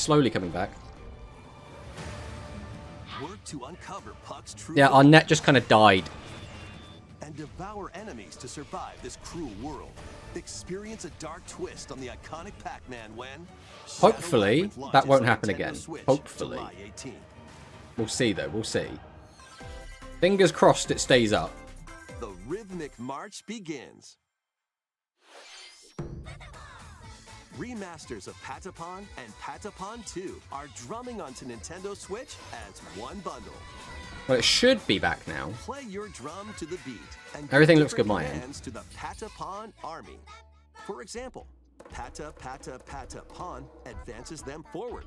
slowly coming back. Work to uncover Puck's true Yeah, our net just kind of died. and devour enemies to survive this cruel world. Experience a dark twist on the iconic Pac-Man when Hopefully, Shadow Labyrinth that won't launches on happen Nintendo again. Switch, Hopefully. July 18th. We'll see, though. We'll see. Fingers crossed it stays up. The rhythmic march begins. Remasters of Patapon and Patapon 2 are drumming onto Nintendo Switch as one bundle. Well, it should be back now. Play your drum to the beat and Everything give looks good my end. commands to the Patapon army. For example, Pata Pata Patapon advances them forward,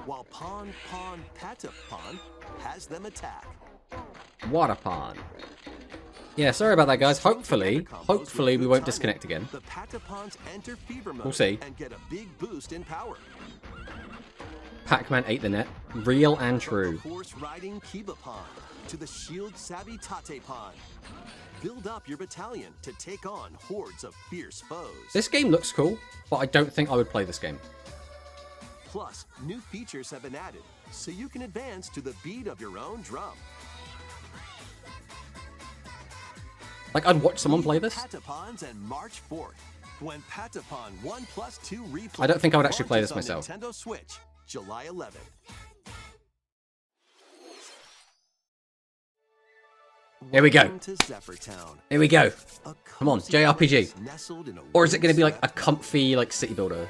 while Pon Pon Patapon has them attack. Water pond. Yeah, sorry about that, guys. Hopefully we won't disconnect again. The Patapons enter fever mode We'll see. and get a big boost in power. Pac-Man ate the net. Real and true. From the horse-riding Kibapon to the shield-savvy Tatepon. Build up your battalion to take on hordes of fierce foes. This game looks cool, but I don't think I would play this game. Plus, new features have been added, so you can advance to the beat of your own drum. Like, I'd watch someone play this. Patapons and March 4th, when Patapon 1+2 Replay I don't think I would actually play this launches on myself. Nintendo Switch, July 11th. Here we go. Welcome to Zephyrtown. Here we go. A Come on, cozy JRPG. place nestled in a Or is it going to be like a wind's comfy, like, city builder?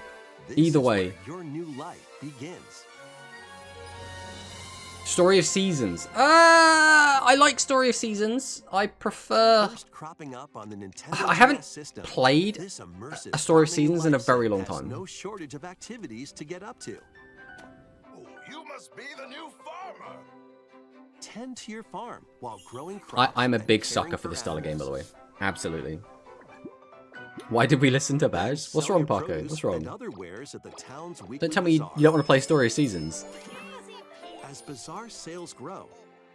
This Either is way. where your new life begins. Story of Seasons. I like Story of Seasons. I prefer... First cropping up on the Nintendo I haven't DS system, played this immersive a Story of farming Seasons in a life very long has time. No shortage of activities to get up to. Oh, you must be the new farmer. Tend to your farm while growing crops. I'm a and big caring sucker for for this style of game, by the way. animals. Absolutely. Why did we listen to Baz? What's Sell wrong, your Parker? produce What's and wrong? other wares at the town's weekly Don't tell me you bazaar. don't want to play Story of Seasons. As bazaar sales grow,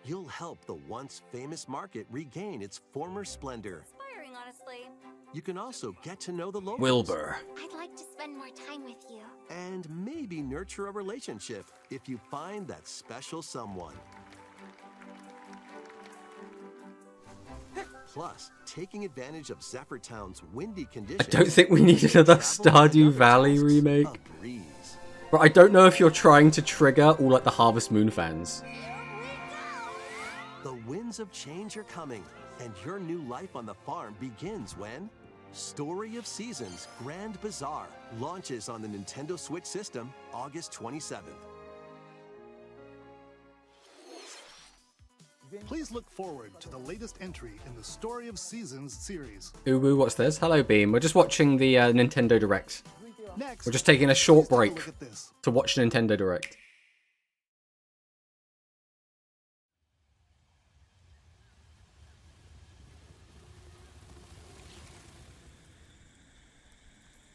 you'll help the once famous market regain its former splendor. Inspiring, honestly. You can also get to know the locals. Wilbur. I'd like to spend more time with you. And maybe nurture a relationship if you find that special someone. Plus, taking advantage of Zephyrtown's windy I conditions. don't think we need another Stardew Valley remake. A breeze. But I don't know if you're trying to trigger all like the Harvest Moon fans. The winds of change are coming, and your new life on the farm begins when Story of Seasons Grand Bazaar launches on the Nintendo Switch system August 27th. Please look forward to the latest entry in the Story of Seasons series. Ooh, what's this? Hello, Beam. We're just watching the Nintendo Direct. Next, We're just taking a short please take break look at this. to watch Nintendo Direct.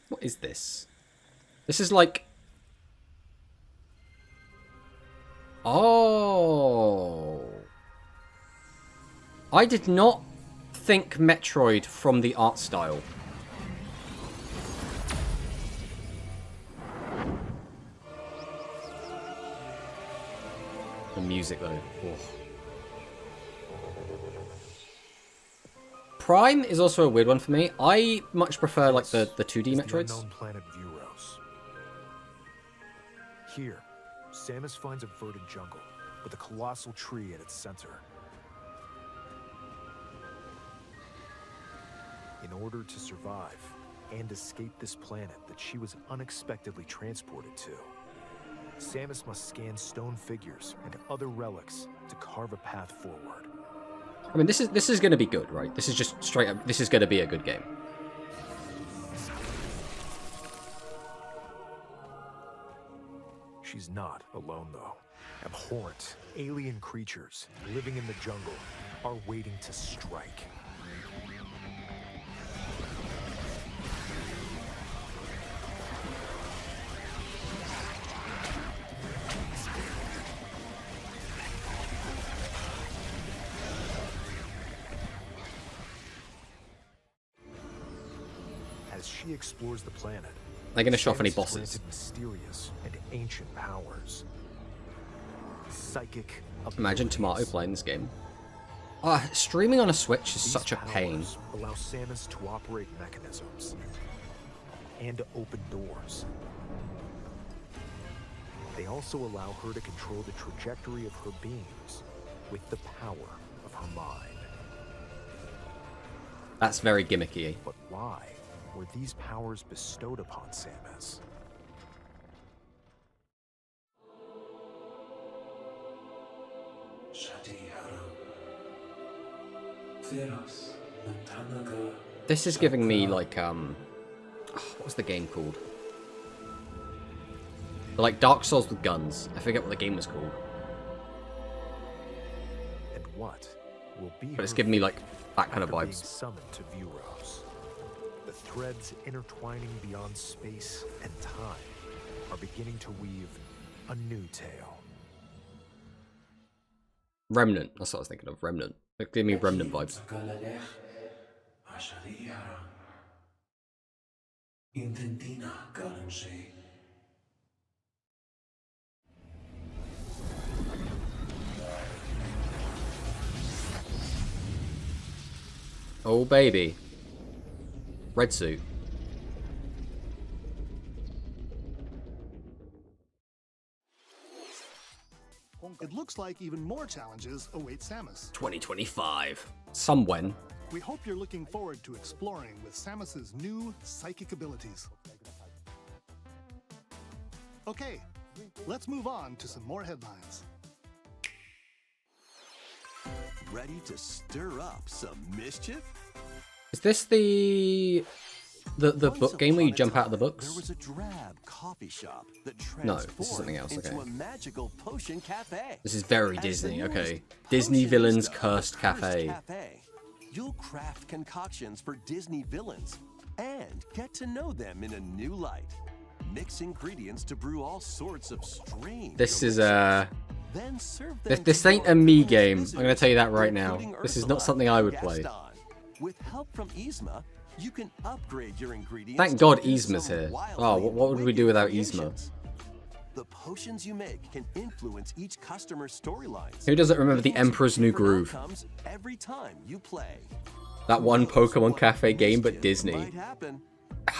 What is this? This is like... Oh. I did not think Metroid from the art style. The music, though. Oh. Prime is also a weird one for me. I much prefer like the 2D Metroids. The unknown planet Vuros. Here, Samus finds a verdant jungle with a colossal tree at its center. In order to survive and escape this planet that she was unexpectedly transported to, Samus must scan stone figures and other relics to carve a path forward. I mean, this is going to be good, right? This is just straight up. This is going to be a good game. She's not alone, though. Abhorrent, alien creatures living in the jungle are waiting to strike. As she explores the planet, They're going to show off any Samus is bosses. granted mysterious and ancient powers. Psychic Imagine abilities. Tomato playing this game. Streaming on a Switch is These such a pain. powers allow Samus to operate mechanisms and to open doors. They also allow her to control the trajectory of her beams with the power of her mind. That's very gimmicky. But why were these powers bestowed upon Samus? This is giving me like what was the game called? Like Dark Souls with guns. I forget what the game was called. And what will be But it's her giving me like fate that kind of after being vibes. summoned to Vuros? The threads intertwining beyond space and time are beginning to weave a new tale. Remnant. That's what I was thinking of. Remnant. Like, give me Remnant vibes. Oh baby. Red suit. It looks like even more challenges await Samus. 2025. Some when. We hope you're looking forward to exploring with Samus's new psychic abilities. Okay, let's move on to some more headlines. Ready to stir up some mischief? Is this the Once book game where you upon a jump out of the time, books? There was a drab coffee shop that No, transformed this is something else, into okay. a magical potion cafe. This is very As the Disney, newest okay. Disney potionista villains of the cursed cafe. cafe. You'll craft concoctions for Disney villains and get to know them in a new light. Mix ingredients to brew all sorts of strange. This is elixirs. Then serve them this to ain't your a me coolest game. I'm gonna visitors, tell you that right now. including This is Ursula not something I would and play. Gaston. With help from Yzma, you can upgrade your ingredients. Thank to God do Yzma's some here. wildly Oh, what would we wicked do without creations. The potions you make can influence each customer's storylines. Who doesn't remember the leading to Emperor's New different Groove? outcomes every time you play. That one Pokemon Cafe game, but Mischief Disney. might happen.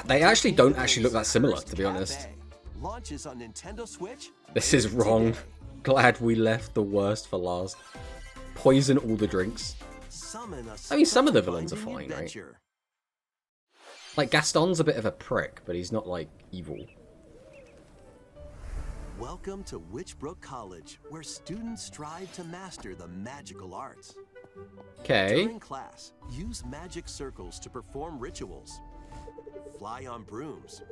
They actually don't actually look that similar, to be honest. Cafe launches on Nintendo Switch. This is later wrong. today. Glad we left the worst for last. Poison all the drinks. Summon a I mean, some of the villains are spellbinding fine, right? adventure. Like, Gaston's a bit of a prick, but he's not, like, evil. Welcome to Witchbrook College, where students strive to master the magical arts. Okay. During class, use magic circles to perform rituals, fly on brooms,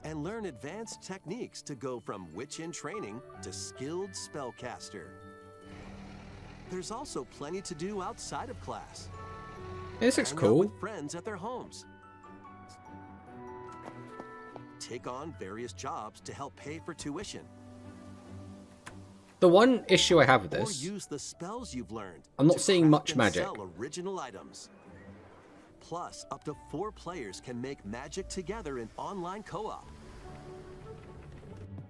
and learn advanced techniques to go from witch in training to skilled spellcaster. There's also plenty to do outside of class. This looks Hang out cool. with friends at their homes. Take on various jobs to help pay for tuition. The one issue I have with Or this, use the spells you've learned. I'm not to seeing craft much and magic. Sell original items. Plus, up to 4 players can make magic together in online co-op.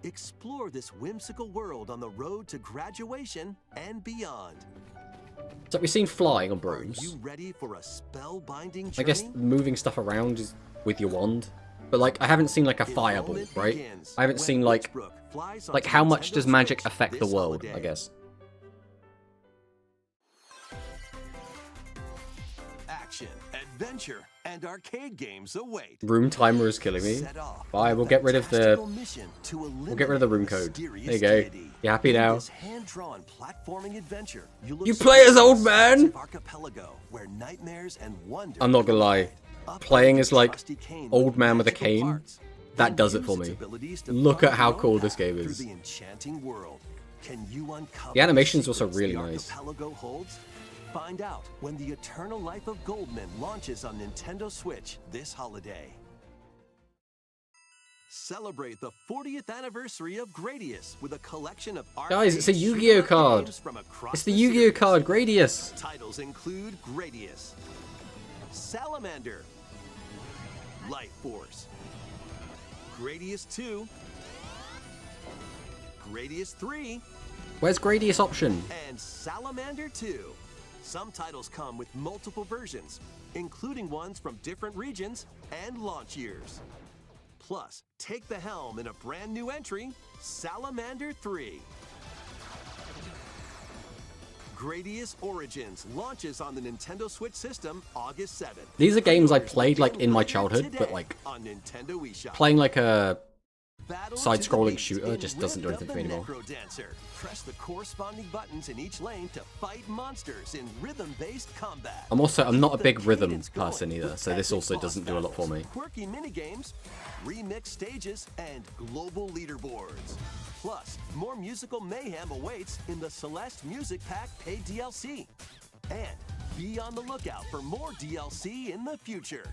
Explore this whimsical world on the road to graduation and beyond. so we've seen flying on Are brooms. you ready for a spellbinding I journey? guess moving stuff around is with your wand. But, like, I haven't seen, like, a fireball, Enrollment right? begins I haven't when seen, like, Witchbrook flies like onto how much Nintendo does magic Switch affect the this world, holiday. I guess. Action, adventure, and arcade games await. Room timer is killing me. Set off Bye, on a we'll get rid of the fantastical mission to we'll get rid of the room eliminate a code. There mysterious you go. deity. You happy In now? this hand-drawn platforming adventure, you'll You explore play as old the man? sights of Archipelago, where nightmares and wonder I'm not gonna lie. Upgrade Playing as, your like, trusty cane old man with a magical cane, parts. that Then does it use for its me. abilities to Look find at how your own cool this path game through is. the enchanting world. Can you uncover The animation's the also secrets really the nice. Archipelago holds? Find out when The Eternal Life of Goldman launches on Nintendo Switch this holiday. Celebrate the 40th anniversary of Gradius with a collection of Guys, it's a arcade Yu-Gi-Oh shoot-'em-up card. games from across It's the Yu-Gi-Oh series. card, Gradius. Titles include Gradius, Salamander, Light Force, Gradius 2, Gradius 3, Where's Gradius option? and Salamander 2. Some titles come with multiple versions, including ones from different regions and launch years. Plus, take the helm in a brand new entry, Salamander 3. Gradius Origins launches on the Nintendo Switch system August 7th. These are games I played like in my childhood, but like on Nintendo eShop. playing like a Battle side-scrolling to the beat shooter in just doesn't do Rift anything of for me the anymore. Necrodancer. Press the corresponding buttons in each lane to fight monsters in rhythm-based combat. I'm not a Keep big the rhythm cadence going person either, with so this epic also boss doesn't do a lot for battles, me. Quirky minigames, remix stages, and global leaderboards. Plus, more musical mayhem awaits in the Celeste Music Pack paid DLC. And be on the lookout for more DLC in the future.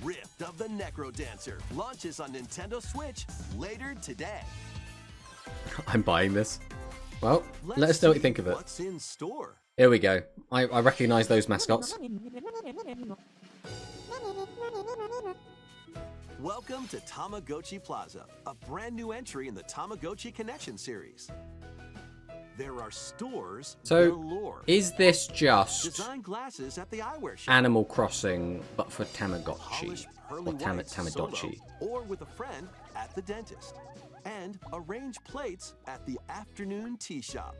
Rift of the Necrodancer launches on Nintendo Switch later today. I'm buying this. Well, let us know what you think of it. What's in store? Here we go. I recognize those mascots. Welcome to Tamagotchi Plaza, a brand new entry in the Tamagotchi Connection series. There are stores So, galore. is this just Design glasses at the eyewear shop. Animal Crossing, but for Tamagotchi? Polished Or pearly whites Tamagotchi? solo, or with a friend at the dentist. And arrange plates at the afternoon tea shop.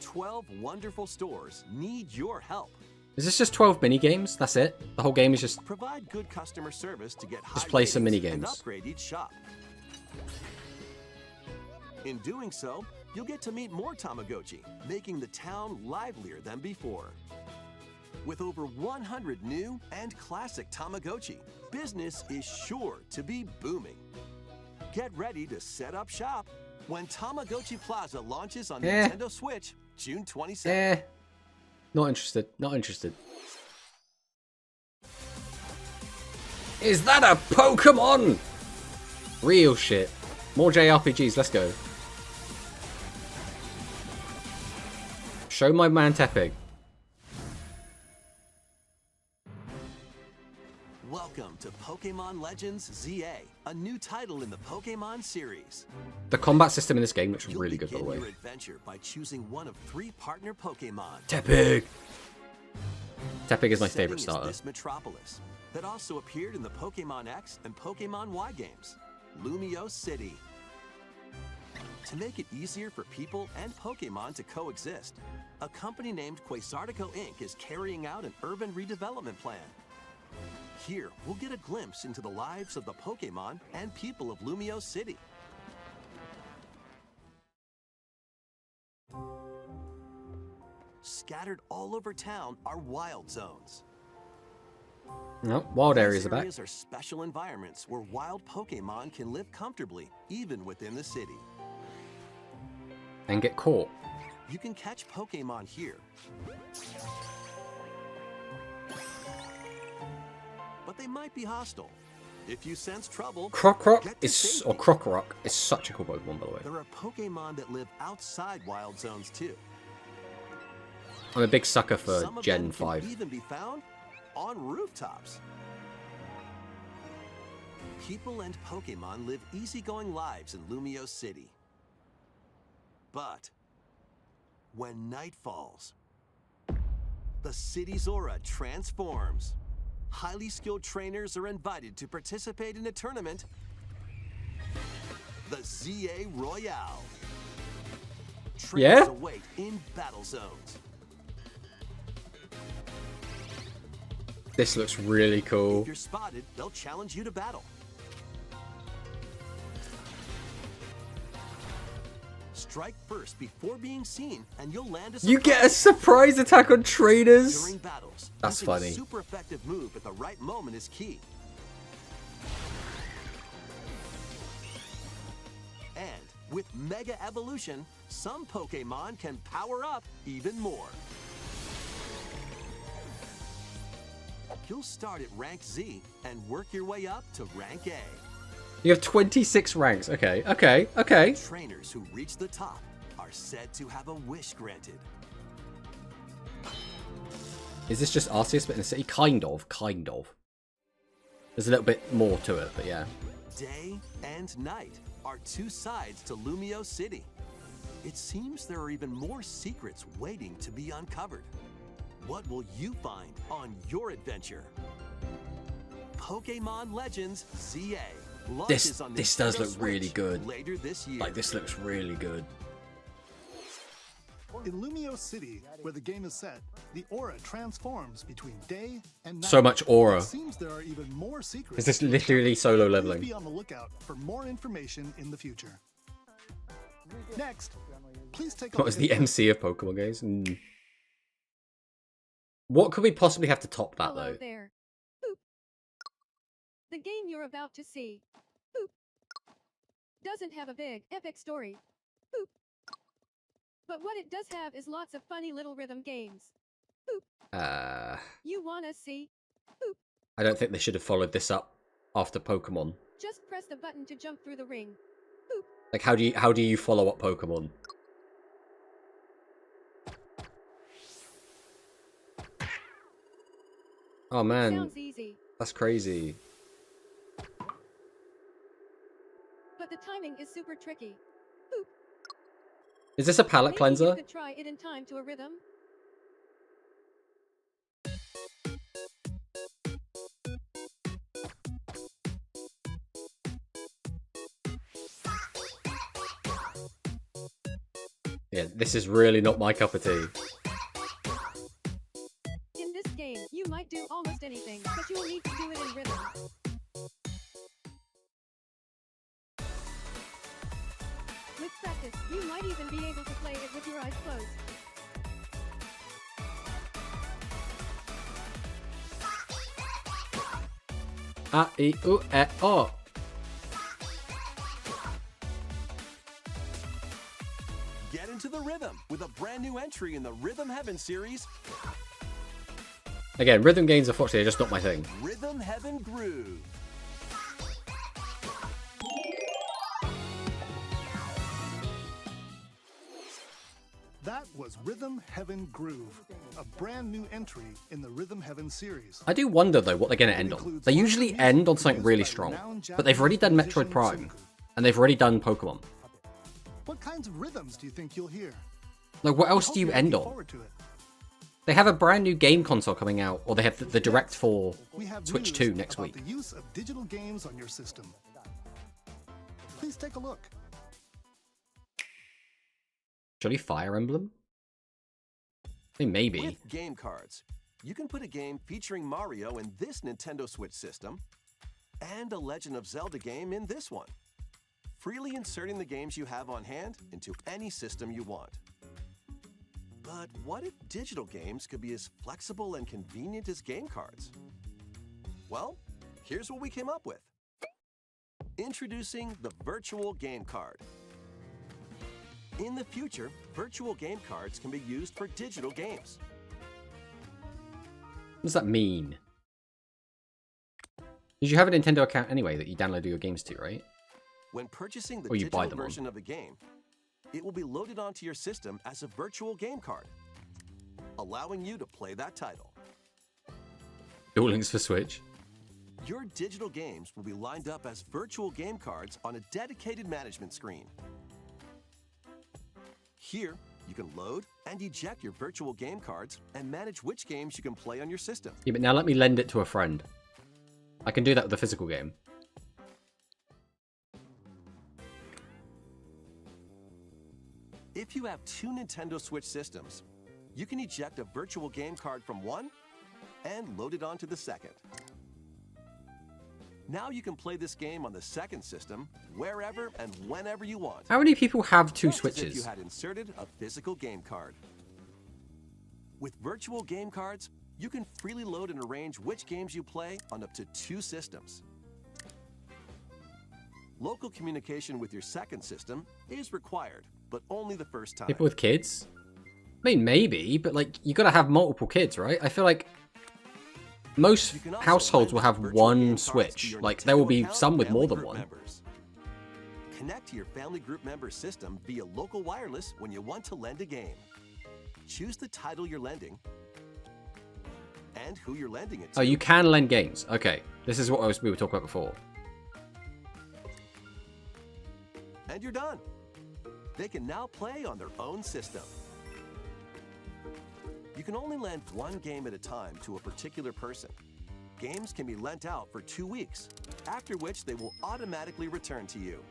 12 wonderful stores need your help. Is this just 12 mini games? That's it? The whole game is just... Provide good customer service to get Just high play some ratings mini and games. upgrade each shop. In doing so, you'll get to meet more Tamagotchi, making the town livelier than before. With over 100 new and classic Tamagotchi, business is sure to be booming. Get ready to set up shop when Tamagotchi Plaza launches on Nintendo Switch June 27th. Not interested. Not interested. Is that a Pokemon? Real shit. More JRPGs, let's go. Show my man Teppig. Welcome to Pokemon Legends ZA, a new title in the Pokemon series. The combat system in this game looks You'll really good, by the begin way. your adventure by choosing one of 3 partner Pokemon. Teppig! Teppig is my Setting favorite is starter. this metropolis that also appeared in the Pokemon X and Pokemon Y games, Lumio City. To make it easier for people and Pokemon to coexist, a company named Quasartico Inc. is carrying out an urban redevelopment plan. Here, we'll get a glimpse into the lives of the Pokemon and people of Lumio City. Scattered all over town are wild zones. No, wild areas These are back. areas are special environments where wild Pokemon can live comfortably, even within the city. And get caught. You can catch Pokemon here. But they might be hostile. If you sense trouble, Crocroc get to is, safety. or Crocorock is such a cool Pokemon, by the way. There are Pokemon that live outside wild zones too. I'm a big sucker for Some of Gen them can 5. even be found on rooftops. People and Pokemon live easygoing lives in Lumio City. But when night falls, the city's aura transforms. Highly skilled trainers are invited to participate in a tournament, the ZA Royale. Trainers Yeah? await in battle zones. This looks really cool. If you're spotted, they'll challenge you to battle. Strike first before being seen, and you'll land a You get a surprise attack on trainers? during battles. That's Using a funny. super effective move at the right moment is key. And with Mega Evolution, some Pokemon can power up even more. You'll start at rank Z and work your way up to rank A. You have 26 ranks. Okay, okay, okay. Trainers who reach the top are said to have a wish granted. Is this just Arceus but in a city? Kind of, kind of. There's a little bit more to it, but yeah. Day and night are two sides to Lumio City. It seems there are even more secrets waiting to be uncovered. What will you find on your adventure? Pokemon Legends ZA launches on This does Nintendo look really Switch good. later this year. Like, this looks really good. In Lumio City, where the game is set, the aura transforms between day and night. So much aura. It seems there are even more secrets. Is this literally solo Please leveling? be on the lookout for more information in the future. Next, please take a What look is the at MC of Pokemon games? What could we possibly have to top that, Hello though? there. Boop. The game you're about to see, boop, doesn't have a big, epic story. Boop. But what it does have is lots of funny little rhythm games. Boop. You wanna see? Boop. I don't think they should have followed this up after Pokemon. Just press the button to jump through the ring. Boop. Like, how do you follow up Pokemon? Oh man, Sounds easy, that's crazy. but the timing is super tricky. Is this a palate Maybe cleanser? you could try it in time to a rhythm. Yeah, this is really not my cup of tea. In this game, you might do almost anything, but you will need to do it in rhythm. With practice, you might even be able to play it with your eyes closed. A, I, U, E, O. Get into the rhythm with a brand new entry in the Rhythm Heaven series, Again, rhythm games, unfortunately, are just not my thing. Rhythm Heaven Groove. That was Rhythm Heaven Groove, a brand new entry in the Rhythm Heaven series. I do wonder, though, what they're going to end on. They usually end on something really strong. But they've already done Metroid Prime. And they've already done Pokemon. What kinds of rhythms do you think you'll hear? Like, what else Hope do you you're end looking on? forward to it. They have a brand new game console coming out, or they have the Direct for We have Switch news 2 next about week. the use of digital games on your system. Please take a look. Surely Fire Emblem? I mean, maybe. With game cards, you can put a game featuring Mario in this Nintendo Switch system and a Legend of Zelda game in this one, freely inserting the games you have on hand into any system you want. But what if digital games could be as flexible and convenient as game cards? Well, here's what we came up with. Introducing the Virtual Game Card. In the future, virtual game cards can be used for digital games. What does that mean? Because you have a Nintendo account anyway that you download your games to, right? When purchasing the Or you buy digital them on. version of a game, it will be loaded onto your system as a virtual game card, allowing you to play that title. Duel Links for Switch. Your digital games will be lined up as virtual game cards on a dedicated management screen. Here, you can load and eject your virtual game cards and manage which games you can play on your system. Yeah, but now let me lend it to a friend. I can do that with a physical game. If you have two Nintendo Switch systems, you can eject a virtual game card from one and load it onto the second. Now you can play this game on the second system wherever and whenever you want. How many people have two Just as if you Switches? had inserted a physical game card. With virtual game cards, you can freely load and arrange which games you play on up to two systems. Local communication with your second system is required, but only the first time. People with kids? I mean, maybe, but like, you gotta have multiple kids, right? I feel like most You can also households will lend have virtual game one cards to Switch. your Like, there will Nintendo be account some with more family than group one. members. Connect to your family group member system via local wireless when you want to lend a game. Choose the title you're lending and who you're lending it to. Oh, you can lend games. Okay, this is what we were talking about before. and you're done. They can now play on their own system. You can only lend one game at a time to a particular person. Games can be lent out for 2 weeks, after which they will automatically return to you.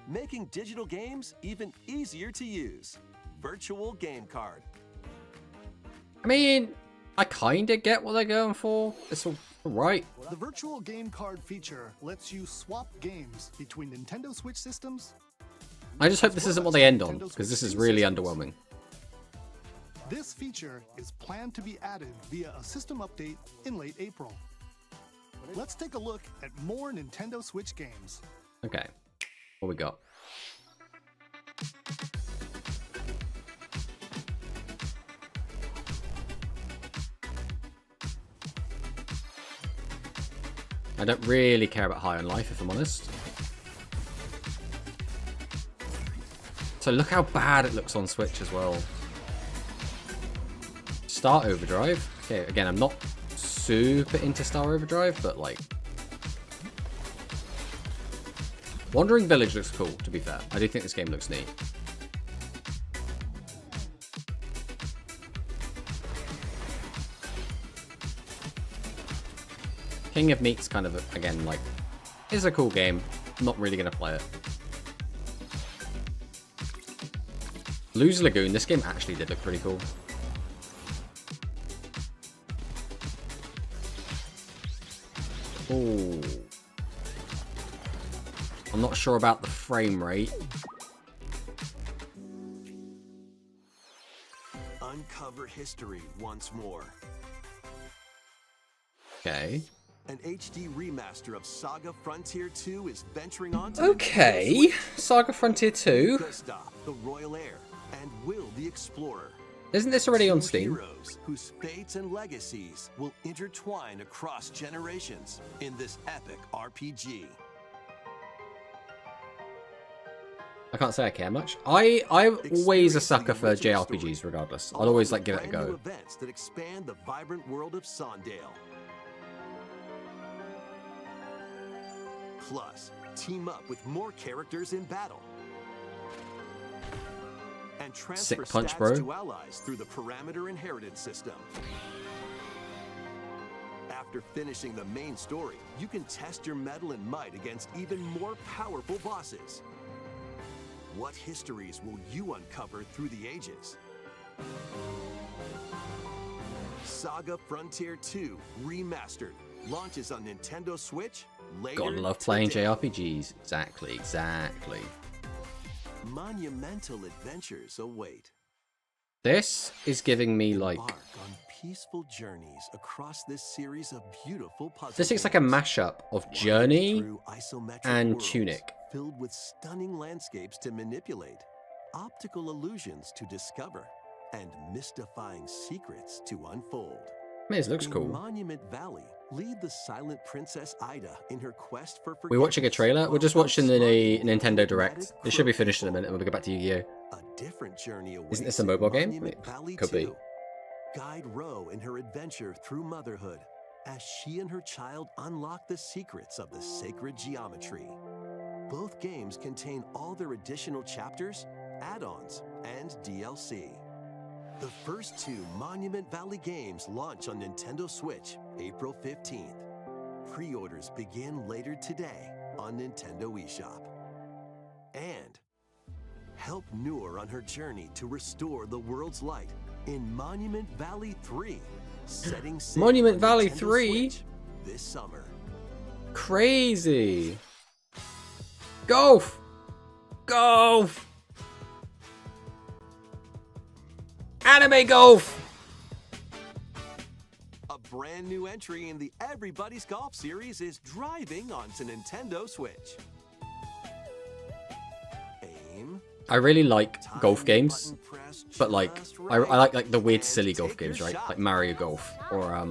Making digital games even easier to use. Virtual Game Card. I mean, I kinda get what they're going for. It's all right. The virtual game card feature lets you swap games between Nintendo Switch systems. I just hope this isn't what they end on, because this is really underwhelming. This feature is planned to be added via a system update in late April. Let's take a look at more Nintendo Switch games. Okay, what we got? I don't really care about High on Life, if I'm honest. So look how bad it looks on Switch as well. Star Overdrive. Okay, again, I'm not super into Star Overdrive, but like... Wandering Village looks cool, to be fair. I do think this game looks neat. King of Meat's kind of, again, like, is a cool game. Not really going to play it. Lose Lagoon, this game actually did look pretty cool. Ooh. I'm not sure about the frame rate. Uncover history once more. Okay. An HD remaster of Saga Frontier 2 is venturing on to Okay. Saga Frontier 2. Gustav, the Royal Heir, and Will the Explorer. Isn't this already on Two Steam? heroes whose fates and legacies will intertwine across generations in this epic RPG. I can't say I care much. I'm always a sucker for JRPGs regardless. I'll always like give it a Brand new go. events that expand the vibrant world of Sondale. Plus, team up with more characters in battle. And transfer Sick punch, stats bro. to allies through the parameter inheritance system. After finishing the main story, you can test your mettle and might against even more powerful bosses. What histories will you uncover through the ages? Saga Frontier 2 Remastered launches on Nintendo Switch later Gotta love playing today. JRPGs. Exactly. Monumental adventures await. This is giving me like... Embark on peaceful journeys across this series of beautiful puzzle This looks like a games. mashup of Wander Journey through isometric and worlds Tunic. filled with stunning landscapes to manipulate, optical illusions to discover, and mystifying secrets to unfold. I mean, this looks In cool. Monument Valley, lead the silent Princess Ida in her quest for We're watching a forgiveness trailer. We're while just watching the outsmarting Nintendo Direct. enigmatic It should be crooked finished in a foe. minute and we'll go back to Yu-Gi-Oh! A different journey awaits. Isn't this a in mobile game? Monument It Valley could be. 2. Guide Ro in her adventure through motherhood as she and her child unlock the secrets of the sacred geometry. Both games contain all their additional chapters, add-ons, and DLC. The first two Monument Valley games launch on Nintendo Switch April 15th. Pre-orders begin later today on Nintendo eShop. And help Noor on her journey to restore the world's light in Monument Valley 3, setting sail Monument on Valley Nintendo 3? Switch this summer. Crazy. Golf! Golf! Anime golf! A brand new entry in the Everybody's Golf series is driving onto Nintendo Switch. Aim, I really like time golf the games, button press but like just I right, like the weird and silly golf take your games, right? shot. Like Mario Golf or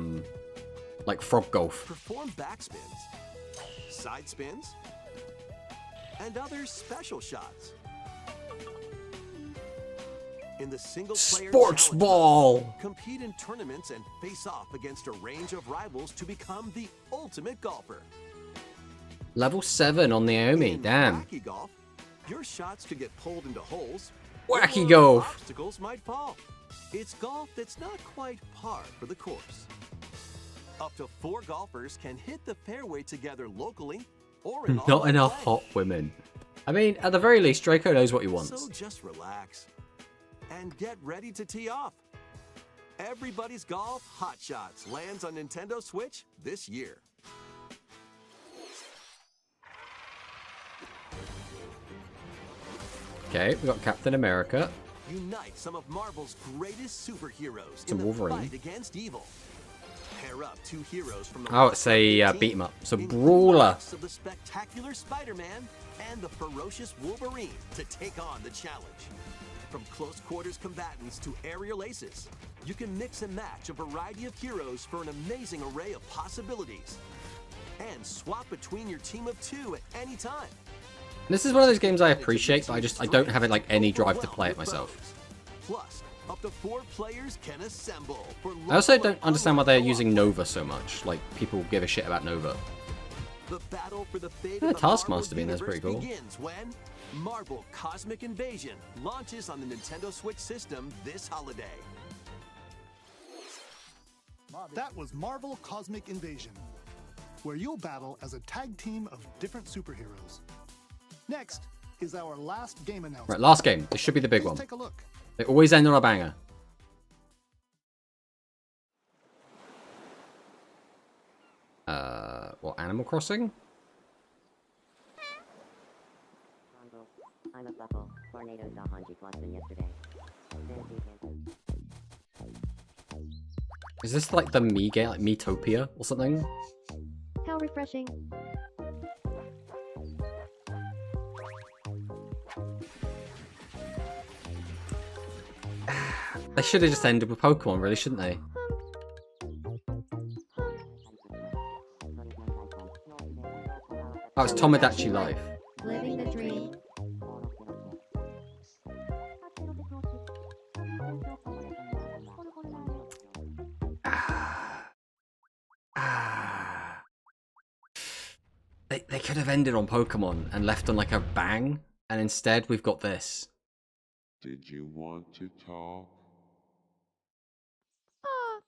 like Frog Golf. Perform backspins, side spins, and other special shots. In the single-player Sports challenge ball. mode, compete in tournaments and face off against a range of rivals to become the ultimate golfer. Level 7 on Naomi. In Damn. wacky golf, your shots could get pulled into holes. Wacky or golf. Obstacles might fall. It's golf that's not quite par for the course. Up to 4 golfers can hit the fairway together locally or in Not enough hot women. I mean, at the very least, Draco knows what he wants. So just relax and get ready to tee off. Everybody's Golf Hot Shots lands on Nintendo Switch this year. Okay, we got Captain America. Unite some of Marvel's greatest superheroes Some in the Wolverine. fight against evil. Pair up 2 heroes from the Oh, it's a beat 'em up. So Brawler. of the spectacular Spider-Man and the ferocious Wolverine to take on the challenge. From close quarters combatants to aerial aces, you can mix and match a variety of heroes for an amazing array of possibilities. And swap between your team of 2 at any time. This is one of those games I appreciate, but I don't have like any drive to play it myself. Plus, up to 4 players can assemble for I also local don't and understand why online they're co-op. using Nova so much. Like, people give a shit about Nova. The battle for the fate Yeah, of the Taskmaster Marvel being there's pretty Universe cool. begins when Marvel Cosmic Invasion launches on the Nintendo Switch system this holiday. That was Marvel Cosmic Invasion, where you'll battle as a tag team of different superheroes. Next is our last game announcement. Right, last game. This should be the big Please one. take a look. They always end on a banger. What, Animal Crossing? I'm a buckle. Tornadoes off on G+1 yesterday. Is this like the Me game, like Metopia or something? How refreshing. They should have just ended with Pokemon, really, shouldn't they? Oh, it's Tomodachi Life. Living the dream. They could have ended on Pokemon and left on like a bang, and instead we've got this. Did you want to talk? Ah.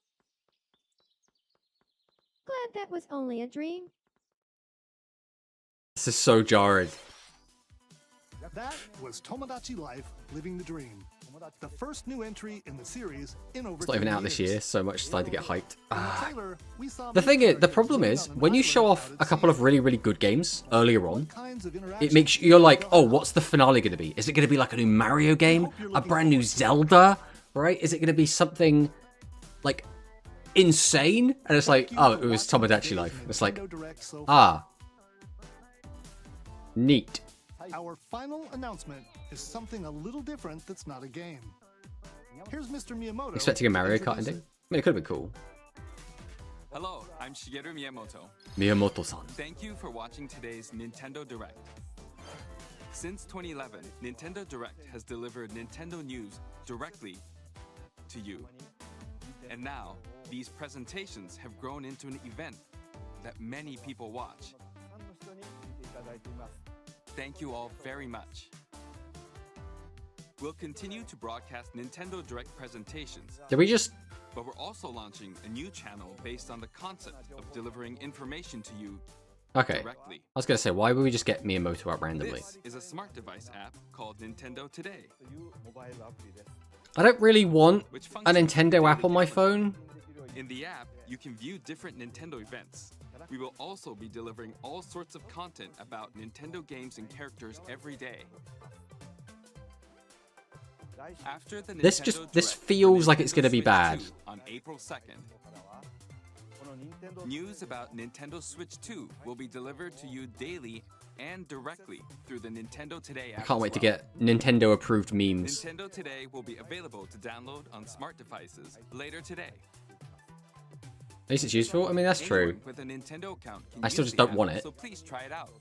Glad that was only a dream. This is so jarring. That was Tomodachi Life Living the Dream, the first new entry in the series in over It's not even 10 out this years. year, so much starting to get hyped. In the trailer, we saw The thing is, the characters problem living is, on an when you island show off out a at couple of sea. really good games earlier on, What kinds of it interactions makes you're like, oh, what's the finale going to be? Is it going to be like a new Mario game? A brand new Zelda? Right? Is it going to be something like insane? And it's like, oh, it was Tomodachi Life. It's like, Nintendo Direct so far. ah, neat. Our final announcement is something a little different that's not a game. Here's Mr. Miyamoto. Expecting a Mario to Kart introduce ending? it. I mean, it could have been cool. Hello, I'm Shigeru Miyamoto. Miyamoto-san. Thank you for watching today's Nintendo Direct. Since 2011, Nintendo Direct has delivered Nintendo news directly to you. And now, these presentations have grown into an event that many people watch. Thank you all very much. We'll continue to broadcast Nintendo Direct presentations, Did we just... but we're also launching a new channel based on the concept of delivering information to you Okay. directly. I was going to say, why would we just get Miyamoto out randomly? This is a smart device app called Nintendo Today, I don't really want which a functions Nintendo daily app on my calendar. phone. In the app, you can view different Nintendo events. We will also be delivering all sorts of content about Nintendo games and characters every day. After the This Nintendo just- this Direct for feels like it's Nintendo gonna be Switch bad. 2 on April 2nd. News about Nintendo Switch 2 will be delivered to you daily and directly through the Nintendo Today app. I can't as wait to well. get Nintendo approved memes. Nintendo Today will be available to download on smart devices later today. At least it's useful. I mean, that's true. Anyone with a Nintendo account can I still use just the don't app, want it. So please try it out.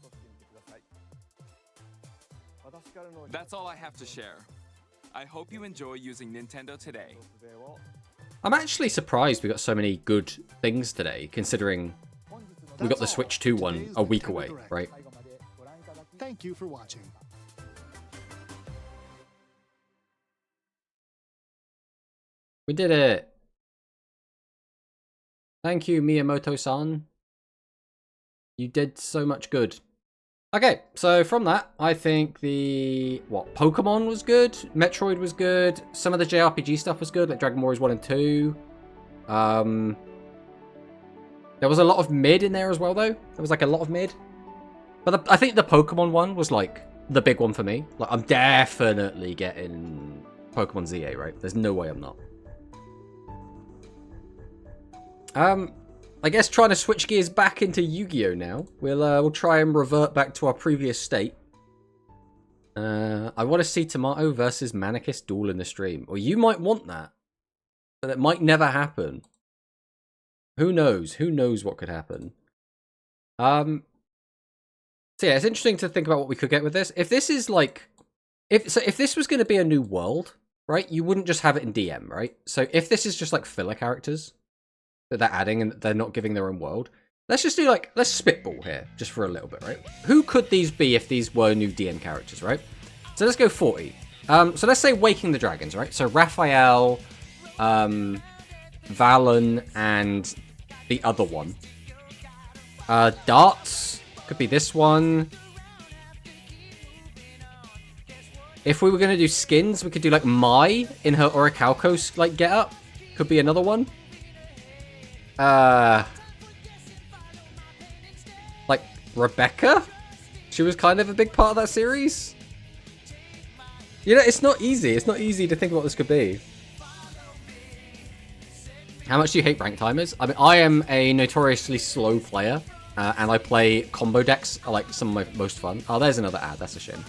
That's all I have to share. I hope you enjoy using Nintendo Today. I'm actually surprised we got so many good things today, considering we got the Switch 2 one Today's a week Nintendo away, Direct. right? Thank you for watching. We did it. Thank you, Miyamoto-san. You did so much good. Okay, so from that, I think Pokemon was good, Metroid was good, some of the JRPG stuff was good, like Dragon Warriors 1 and 2. There was a lot of mid in there as well, though. There was like a lot of mid. But I think the Pokemon one was like the big one for me. Like, I'm definitely getting Pokemon ZA, right? There's no way I'm not. I guess trying to switch gears back into Yu-Gi-Oh now. We'll try and revert back to our previous state. I want to see Tomato versus Manicus duel in the stream. Or you might want that. But it might never happen. Who knows? Who knows what could happen? So yeah, it's interesting to think about what we could get with this. If this is like... If this was going to be a new world, right? You wouldn't just have it in DM, right? So if this is just like filler characters that they're adding and they're not giving their own world, let's just do like, let's spitball here just for a little bit, right? Who could these be if these were new DM characters, right? So let's go 40. So let's say Waking the Dragons, right? So Raphael, Valen, and the other one. Darts could be this one. If we were going to do skins, we could do like Mai in her Orichalcos like get up. Could be another one. Like Rebecca? She was kind of a big part of that series. You know, it's not easy. It's not easy to think what this could be. How much do you hate rank timers? I mean, I am a notoriously slow player, and I play combo decks are like some of my most fun. Oh, there's another ad. That's a shame.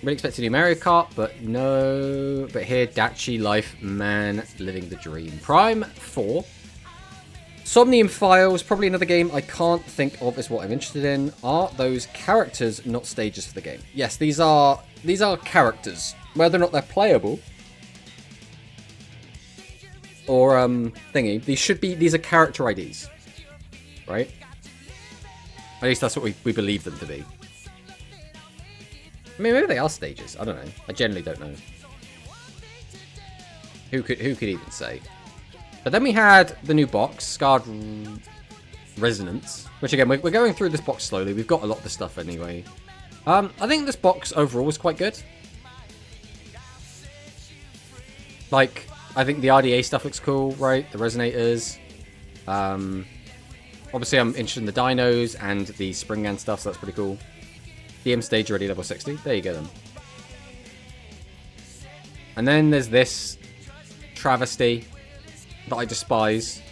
Really expected to do Mario Kart, but no. But here, Dachi Life, man, living the dream. Prime 4. Somnium Files, probably another game I can't think of as what I'm interested in. Are those characters not stages for the game? Yes, these are characters. Whether or not they're playable or thingy, these are character IDs, right? At least that's what we believe them to be. I mean, maybe they are stages. I don't know. I generally don't know. Who could even say? But then we had the new box, Scarred Resonance, which again, we're going through this box slowly. We've got a lot of the stuff anyway. I think this box overall was quite good. Like, I think the RDA stuff looks cool, right? The resonators. Obviously, I'm interested in the dinos and the Springand stuff, so that's pretty cool. DM stage already level 60. There you go then. And then there's this travesty that I despise.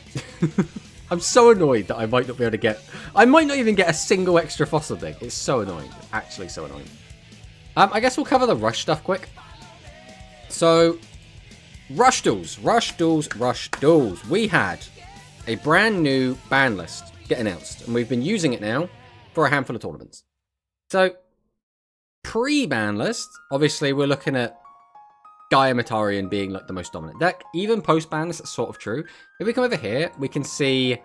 I'm so annoyed that I might not be able to get... I might not even get a single extra fossil thing. It's so annoying. Actually so annoying. I guess we'll cover the Rush stuff quick. So, Rush duels. We had a brand new ban list get announced. And we've been using it now for a handful of tournaments. So, pre-ban list, obviously we're looking at Gaia Matarian being like the most dominant deck. Even post-ban list, that's sort of true. If we come over here, we can see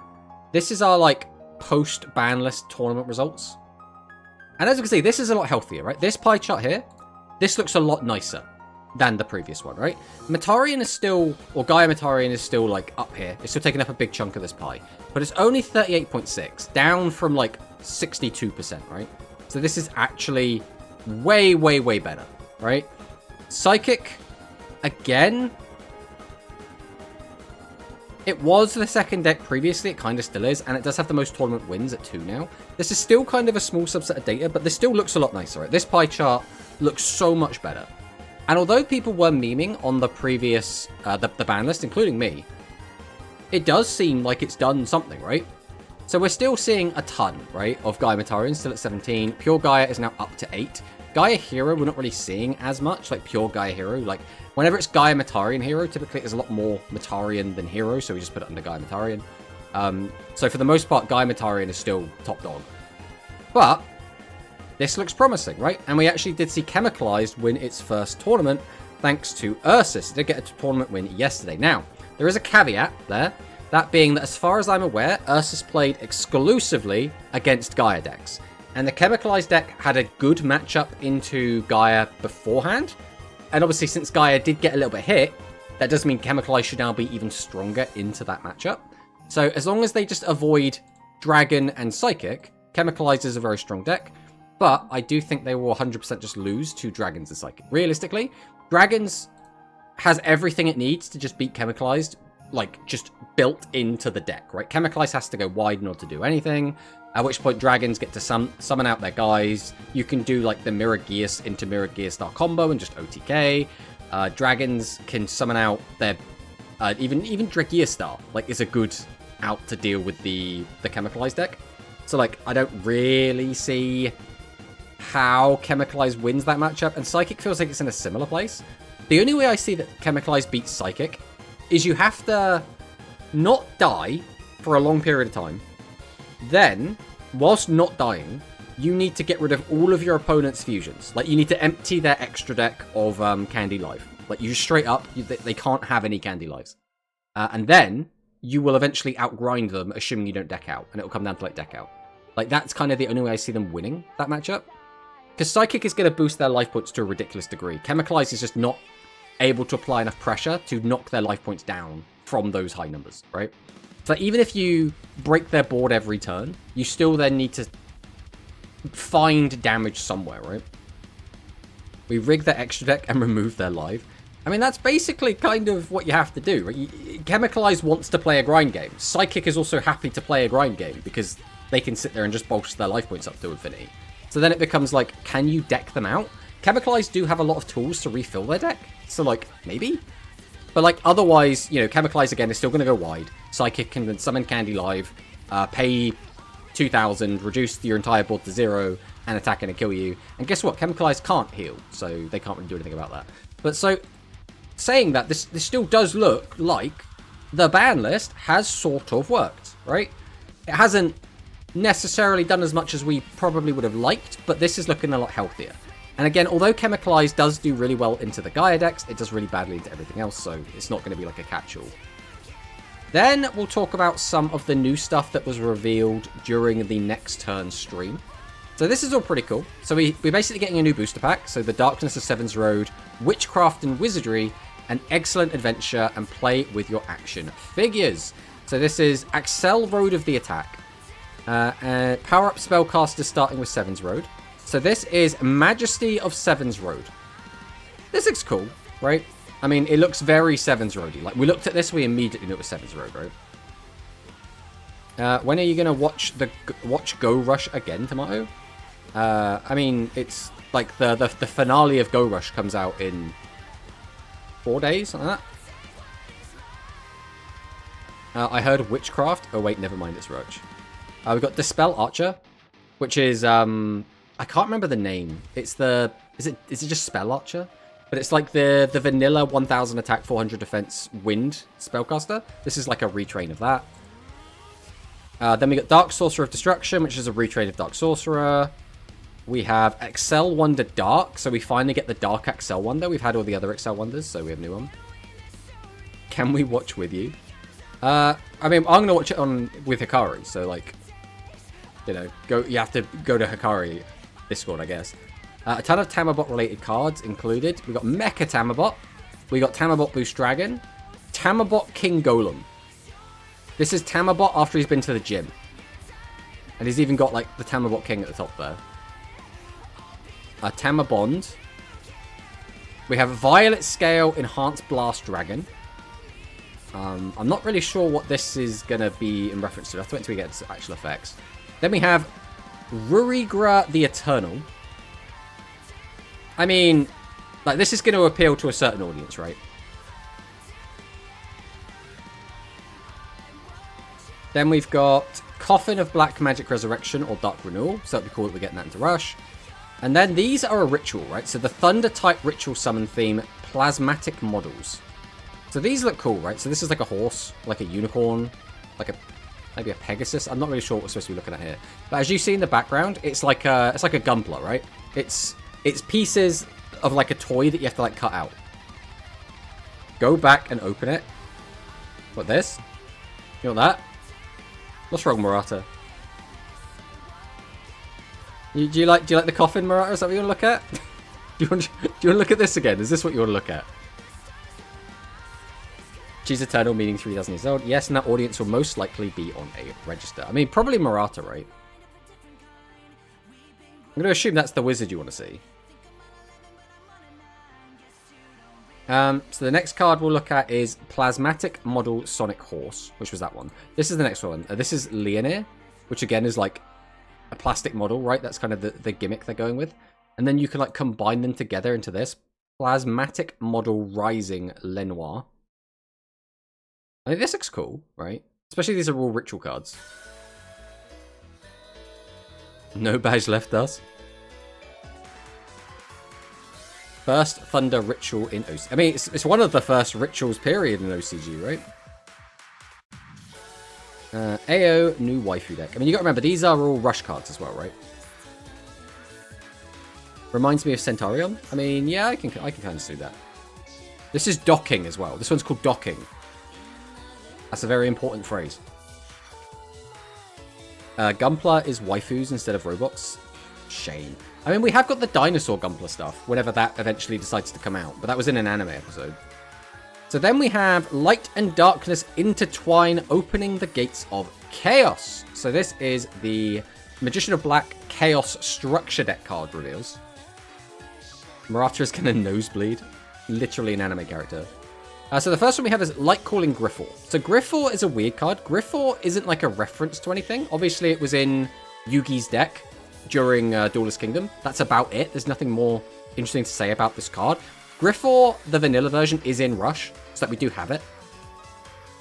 this is our like post-ban list tournament results. And as you can see, this is a lot healthier, right? This pie chart here, this looks a lot nicer than the previous one, right? Matarian is still, or Gaia Matarian is still like up here. It's still taking up a big chunk of this pie. But it's only 38.6, down from like 62%, right? So this is actually way, way, way better, right? Psychic, again, it was the second deck previously, it kind of still is, and it does have the most tournament wins at 2 now. This is still kind of a small subset of data, but this still looks a lot nicer, right? This pie chart looks so much better. And although people were memeing on the previous, the ban list, including me, it does seem like it's done something, right? So we're still seeing a ton, right, of Gaia Matarian, still at 17. Pure Gaia is now up to 8. Gaia Hero, we're not really seeing as much, like pure Gaia Hero. Like, whenever it's Gaia Matarian Hero, typically there's a lot more Matarian than Hero, so we just put it under Gaia Matarian. So for the most part, Gaia Matarian is still top dog. But this looks promising, right? And we actually did see Chemicalized win its first tournament, thanks to Ursus. It did get a tournament win yesterday. Now, there is a caveat there. That being that, as far as I'm aware, Ursus played exclusively against Gaia decks. And the Chemicalized deck had a good matchup into Gaia beforehand. And obviously, since Gaia did get a little bit hit, that does mean Chemicalized should now be even stronger into that matchup. So as long as they just avoid Dragon and Psychic, Chemicalized is a very strong deck. But I do think they will 100% just lose to Dragons and Psychic. Realistically, Dragons has everything it needs to just beat Chemicalized, like, just built into the deck, right? Chemicalized has to go wide in order to do anything, at which point Dragons get to summon out their guys. You can do, like, the Mirror Gears into Mirror Gear style combo and just OTK. Dragons can summon out their... even Dragear style, like, is a good out to deal with the Chemicalized deck. So, like, I don't really see how Chemicalized wins that matchup, and Psychic feels like it's in a similar place. The only way I see that Chemicalized beats Psychic is you have to not die for a long period of time. Then, whilst not dying, you need to get rid of all of your opponent's fusions. Like, you need to empty their extra deck of Candy Life. Like, you just straight up, they can't have any Candy Lives. And then, you will eventually outgrind them, assuming you don't deck out. And it will come down to, like, deck out. Like, that's kind of the only way I see them winning that matchup. Because Psychic is going to boost their life points to a ridiculous degree. Chemicalized is just not able to apply enough pressure to knock their life points down from those high numbers, right? So even if you break their board every turn, you still then need to find damage somewhere, right? We rig their extra deck and remove their live. I mean, that's basically kind of what you have to do, right? Chemicalized wants to play a grind game. Psychic is also happy to play a grind game because they can sit there and just bolster their life points up to infinity. So then it becomes like, can you deck them out? Chemicalized do have a lot of tools to refill their deck. So, like, maybe? But, like, otherwise, you know, Chemicalized, again, is still going to go wide. Psychic can then summon Candy Live, pay 2,000, reduce your entire board to 0, and attack and kill you. And guess what? Chemicalized can't heal, so they can't really do anything about that. But so, saying that, this still does look like the ban list has sort of worked, right? It hasn't necessarily done as much as we probably would have liked, but this is looking a lot healthier. And again, although Chemicalized does do really well into the Gaia decks, it does really badly into everything else, so it's not going to be like a catch-all. Then we'll talk about some of the new stuff that was revealed during the next turn stream. So this is all pretty cool. So we're basically getting a new booster pack. So the Darkness of Seven's Road, Witchcraft and Wizardry, an excellent adventure, and play with your action figures. So this is Axel Road of the Attack. Power-up spellcasters starting with Seven's Road. So this is Majesty of Seven's Road. This looks cool, right? I mean, it looks very Seven's Road-y. Like, we looked at this, we immediately knew it was Seven's Road, right? When are you going to watch Go Rush again, Tomato? I mean, it's like the finale of Go Rush comes out in 4 days, something like that. I heard Witchcraft. Oh, wait, never mind, it's Roach. We've got Dispel Archer, which is, I can't remember the name. It's the... Is it just Spell Archer? But it's like the vanilla 1000 attack, 400 defense wind spellcaster. This is like a retrain of that. Then we got Dark Sorcerer of Destruction, which is a retrain of Dark Sorcerer. We have Excel Wonder Dark, so we finally get the Dark Excel Wonder. We've had all the other Excel Wonders, so we have a new one. Can we watch with you? I mean, I'm going to watch it on with Hikari, so like... You know, you have to go to Hikari Discord, I guess. A ton of Tamabot related cards included. We got Mecha Tamabot. We got Tamabot Boost Dragon. Tamabot King Golem. This is Tamabot after he's been to the gym. And he's even got, like, the Tamabot King at the top there. Tamabond. We have Violet Scale Enhanced Blast Dragon. I'm not really sure what this is going to be in reference to. I have to wait until we get to actual effects. Then we have Rurigra the Eternal. I mean, like, this is going to appeal to a certain audience, right? Then we've got Coffin of Black Magic Resurrection or Dark Renewal. So that'd be cool that we're getting that into Rush. And then these are a ritual, right? So the Thunder-type ritual summon theme, Plasmatic Models. So these look cool, right? So this is like a horse, like a unicorn, like a... maybe a Pegasus. I'm not really sure what we're supposed to be looking at here. But as you see in the background, it's like a Gunpla, right? It's pieces of like a toy that you have to like cut out. Go back and open it. What, this? You want that? What's wrong, Murata? Do you like the coffin, Murata? Is that what you want to look at? do you want to look at this again? Is this what you want to look at? She's eternal, meaning 3,000 years old. Yes, and that audience will most likely be on a register. I mean, probably Murata, right? I'm going to assume that's the wizard you want to see. So the next card we'll look at is Plasmatic Model Sonic Horse, which was that one. This is the next one. This is Leonir, which again is like a plastic model, right? That's kind of the gimmick they're going with. And then you can like combine them together into this Plasmatic Model Rising Lenoir. I think this looks cool, right? Especially these are all ritual cards. No badge left us. First Thunder Ritual in OCG. I mean, it's one of the first rituals period in OCG, right? AO, new waifu deck. I mean, you gotta remember, these are all rush cards as well, right? Reminds me of Centaurion. I mean, yeah, I can kind of see that. This is docking as well. This one's called docking. That's a very important phrase. Gunpla is waifus instead of robots. Shame. I mean, we have got the dinosaur Gunpla stuff, whenever that eventually decides to come out. But that was in an anime episode. So then we have Light and Darkness Intertwine, opening the gates of Chaos. So this is the Magician of Black Chaos Structure deck card reveals. Murata is going to nosebleed. Literally an anime character. So the first one we have is Light Calling Griffle. So Griffle is a weird card. Griffle isn't like a reference to anything. Obviously, it was in Yugi's deck during Duelist Kingdom. That's about it. There's nothing more interesting to say about this card. Griffle, the vanilla version, is in Rush, so that we do have it.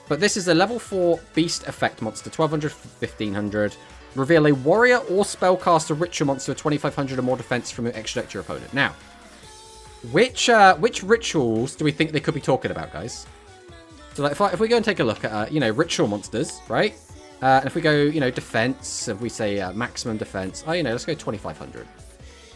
But this is a level 4 Beast Effect monster, 1200 for 1500. Reveal a warrior or spellcaster ritual monster with 2500 or more defense from your extra deck to your opponent. Now, which rituals do we think they could be talking about, guys? So like, if we go and take a look at, ritual monsters, right? And if we go, defense, if we say maximum defense, let's go 2500.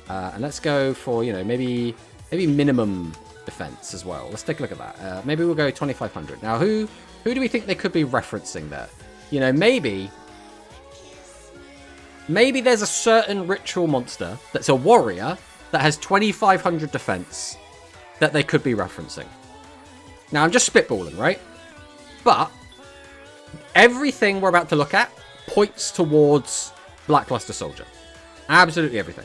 And let's go for, maybe minimum defense as well. Let's take a look at that. Maybe we'll go 2500. Now, who do we think they could be referencing there? Maybe there's a certain ritual monster that's a warrior that has 2500 defense that they could be referencing. Now, I'm just spitballing, right? But everything we're about to look at points towards Blackluster Soldier. Absolutely everything.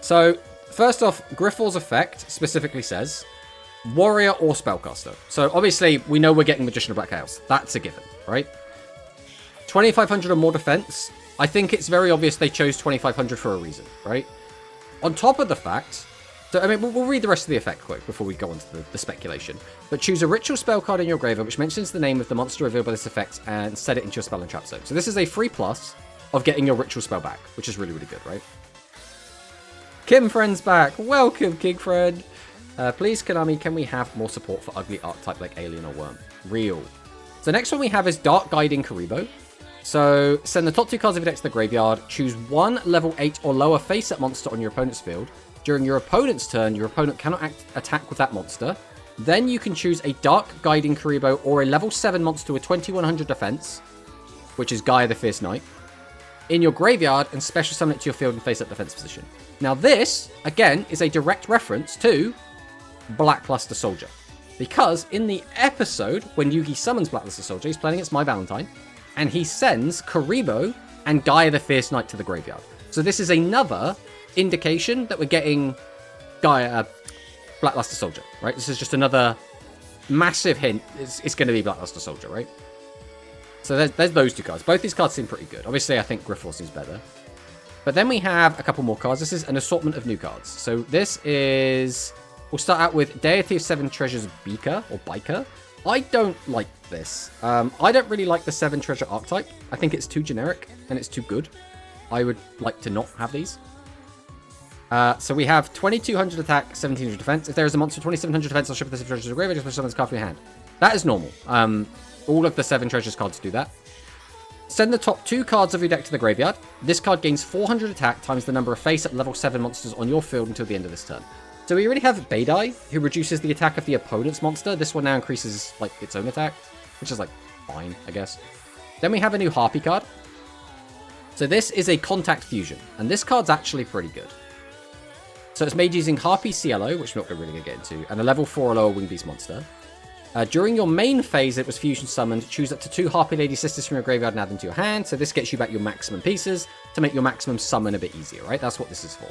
So, first off, Griffle's effect specifically says warrior or spellcaster. So, obviously, we know we're getting Magician of Black Chaos. That's a given, right? 2500 or more defense. I think it's very obvious they chose 2500 for a reason, right? On top of the fact... So, I mean, we'll read the rest of the effect quick before we go on to the speculation. But choose a ritual spell card in your graveyard which mentions the name of the monster revealed by this effect and set it into your spell and trap zone. So this is a free plus of getting your ritual spell back, which is really, really good, right? Kim Friend's back. Welcome, King Friend. Please, Konami, can we have more support for ugly archetype like Alien or Worm? Real. So next one we have is Dark Guiding Karibo. So send the top 2 cards of your deck to the graveyard. Choose one level 8 or lower face-up monster on your opponent's field. During your opponent's turn, your opponent cannot attack with that monster. Then you can choose a Dark Guiding Karibo or a level 7 monster with 2100 defense, which is Gaia the Fierce Knight, in your graveyard and special summon it to your field and face-up defense position. Now this, again, is a direct reference to Blackluster Soldier. Because in the episode, when Yugi summons Blackluster Soldier, he's playing against My Valentine, and he sends Karibo and Gaia the Fierce Knight to the graveyard. So this is another indication that we're getting Blackluster Soldier, right? This is just another massive hint. It's going to be Blackluster Soldier, right? So there's those 2 cards. Both these cards seem pretty good. Obviously, I think Griffle seems better. But then we have a couple more cards. This is an assortment of new cards. So this is... We'll start out with Deity of 7 Treasures Beaker, or Biker. I don't like this. I don't really like the 7 Treasure archetype. I think it's too generic, and it's too good. I would like to not have these. So we have 2200 attack, 1700 defense. If there is a monster 2700 defense, I'll ship this treasure to the graveyard, just push someone's card from your hand. That is normal. All of the 7 treasures cards do that. Send the top 2 cards of your deck to the graveyard. This card gains 400 attack times the number of face-up level 7 monsters on your field until the end of this turn. So we already have Beidai, who reduces the attack of the opponent's monster. This one now increases like its own attack. which is like fine, I guess. Then we have a new Harpy card. So this is a Contact Fusion, and this card's actually pretty good. So it's made using Harpy CLO, which we're not really going to get into, and a level 4 or lower Wing Beast monster. During your main phase, it was fusion summoned. Choose up to 2 Harpy Lady Sisters from your graveyard and add them to your hand. So this gets you back your maximum pieces to make your maximum summon a bit easier, right? That's what this is for.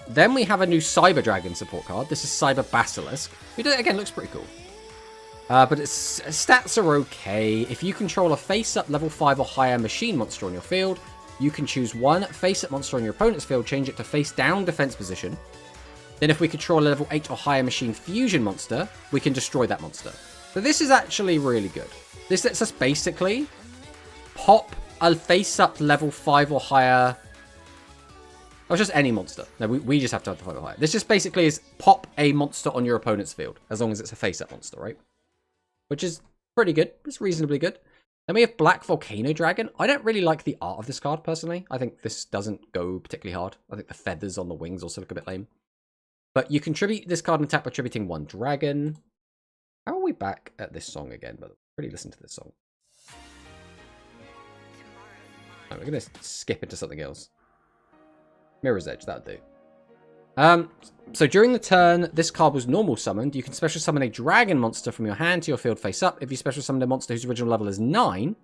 Then we have a new Cyber Dragon support card. This is Cyber Basilisk, who, again, looks pretty cool. But its stats are okay. If you control a face-up level 5 or higher machine monster on your field, you can choose one face-up monster on your opponent's field, change it to face-down defense position. Then if we control a level 8 or higher machine fusion monster, we can destroy that monster. So this is actually really good. This lets us basically pop a face-up level 5 or higher... Oh, just any monster. No, we just have to have the 5 or higher. This just basically is pop a monster on your opponent's field, as long as it's a face-up monster, right? Which is pretty good. It's reasonably good. Then we have Black Volcano Dragon. I don't really like the art of this card, personally. I think this doesn't go particularly hard. I think the feathers on the wings also look a bit lame. But you contribute this card and attack by attributing 1 dragon. How are we back at this song again? But really listen to this song. Oh, we're going to skip into something else. Mirror's Edge, that'll do. So during the turn this card was normal summoned, you can special summon a dragon monster from your hand to your field face up. If you special summon a monster whose original level is 9,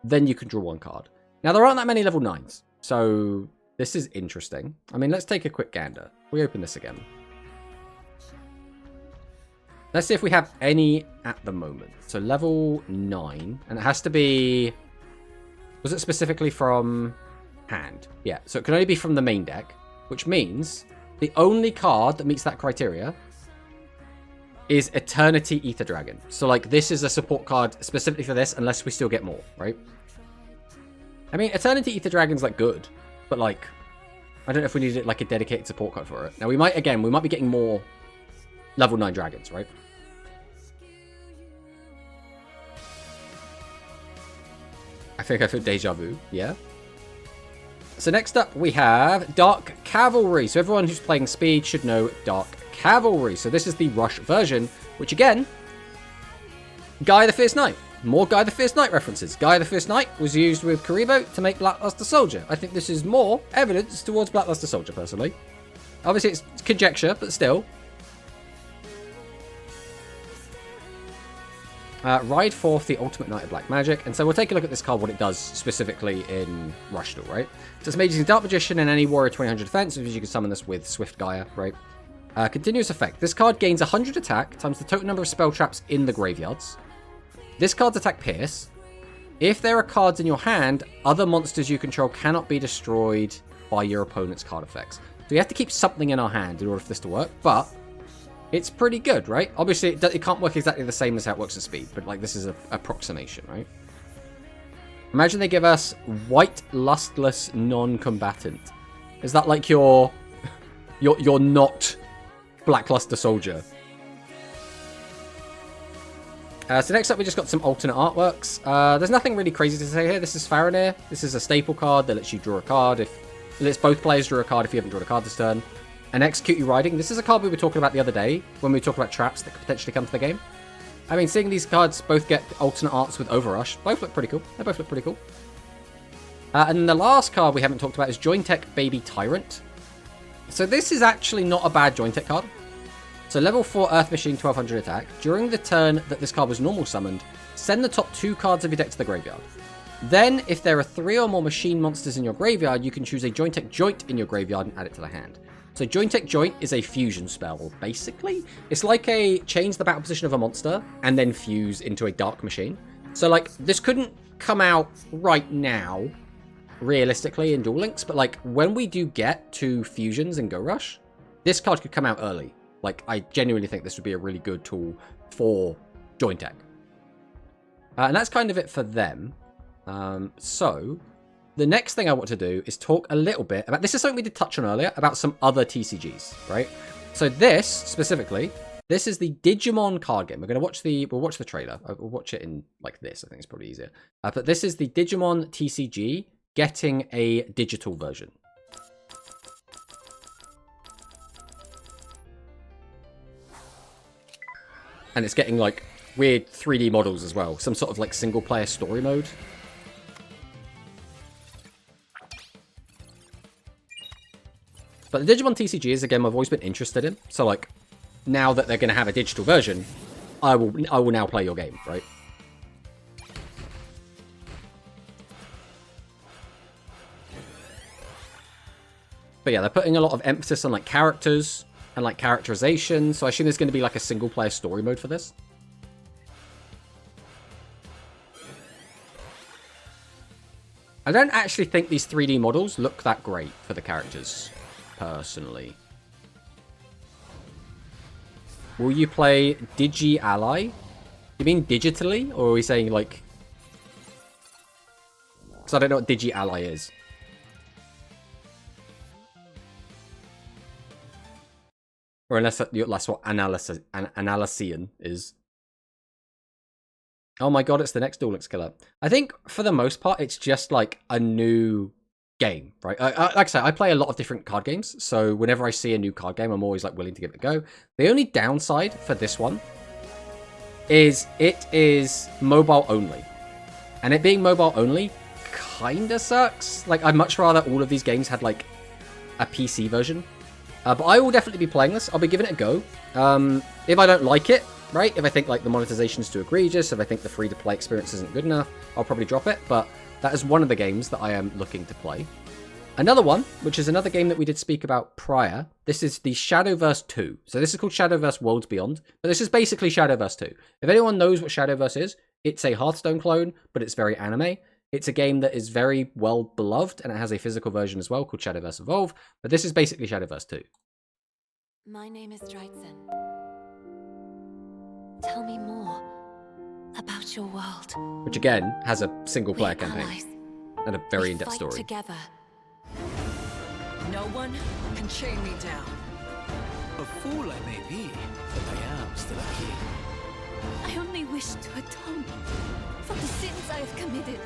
then you can draw 1 card. Now, there aren't that many level 9s, so this is interesting. I mean, let's take a quick gander. We open this again. Let's see if we have any at the moment. So level 9, and it has to be... Was it specifically from hand? Yeah, so it can only be from the main deck, which means the only card that meets that criteria is Eternity Ether Dragon. So, like, this is a support card specifically for this, unless we still get more, right? I mean, Eternity Ether Dragon's, like, good, but, like, I don't know if we needed, like, a dedicated support card for it. Now, we might be getting more level 9 dragons, right? I think I feel deja vu, yeah. So next up we have Dark Cavalry. So everyone who's playing Speed should know Dark Cavalry. So this is the Rush version, which again, Guy the Fierce Knight. More Guy the Fierce Knight references. Guy the Fierce Knight was used with Karibo to make Blackluster Soldier. I think this is more evidence towards Blackluster Soldier, personally. Obviously it's conjecture, but still. Ride forth the Ultimate Knight of Black Magic. And so we'll take a look at this card, what it does specifically in Rush Duel, right? So it's made using Dark Magician and any Warrior 2000 defense, because you can summon this with Swift Gaia, right? Continuous effect. This card gains 100 attack times the total number of spell traps in the graveyards. This card's attack Pierce. If there are cards in your hand, other monsters you control cannot be destroyed by your opponent's card effects. So you have to keep something in our hand in order for this to work, but it's pretty good, right? Obviously, it can't work exactly the same as how it works at Speed, but like this is an approximation, right? Imagine they give us White Lustless Non-Combatant. Is that like your not Blackluster Soldier? So next up, we just got some alternate artworks. There's nothing really crazy to say here. This is Farinir. This is a staple card that lets you draw a card. It lets both players draw a card if you haven't drawn a card this turn. And Execute Your Riding. This is a card we were talking about the other day when we talked about traps that could potentially come to the game. I mean, seeing these cards both get alternate arts with Overrush, both look pretty cool. They both look pretty cool. And the last card we haven't talked about is Jointech Baby Tyrant. So this is actually not a bad Jointech card. So level 4 Earth Machine, 1200 attack. During the turn that this card was normal summoned, send the top 2 cards of your deck to the graveyard. Then, if there are 3 or more machine monsters in your graveyard, you can choose a Jointech Joint in your graveyard and add it to the hand. So Jointech Joint is a fusion spell, basically. It's like a change the battle position of a monster and then fuse into a dark machine. So, like, this couldn't come out right now, realistically, in Duel Links, but, like, when we do get to fusions in Go Rush, this card could come out early. Like, I genuinely think this would be a really good tool for Jointech. And that's kind of it for them. So, the next thing I want to do is talk a little bit about... This is something we did touch on earlier, about some other TCGs, right? So this, specifically, this is the Digimon card game. We'll watch the trailer. We'll watch it in, like, this. I think it's probably easier. But this is the Digimon TCG getting a digital version. And it's getting, like, weird 3D models as well. Some sort of like single player story mode. But the Digimon TCG is a game I've always been interested in. So like, now that they're going to have a digital version, I will now play your game, right? But yeah, they're putting a lot of emphasis on like characters and like characterization. So I assume there's going to be like a single player story mode for this. I don't actually think these 3D models look that great for the characters, personally. Will you play Digi Ally? You mean digitally? Or are we saying like... Because I don't know what Digi Ally is. Or unless that's what Analysian is. Oh my god, it's the next Duel Links killer. I think, for the most part, it's just like a new game, right? Like I said, I play a lot of different card games, so whenever I see a new card game, I'm always like willing to give it a go. The only downside for this one is it is mobile only. And it being mobile only kinda sucks. Like, I'd much rather all of these games had like a PC version. But I will definitely be playing this. I'll be giving it a go. If I don't like it, right? If I think like the monetization is too egregious, if I think the free-to-play experience isn't good enough, I'll probably drop it. But that is one of the games that I am looking to play. Another one, which is another game that we did speak about prior. This is the Shadowverse 2. So this is called Shadowverse Worlds Beyond. But this is basically Shadowverse 2. If anyone knows what Shadowverse is, it's a Hearthstone clone, but it's very anime. It's a game that is very well beloved, and it has a physical version as well called Shadowverse Evolve. But this is basically Shadowverse 2. My name is Drytzen. Tell me more about your world. Which again has a single player campaign and a very in-depth story. Together. No one can chain me down. A fool I may be, but I am still a king. I only wish to atone for the sins I have committed.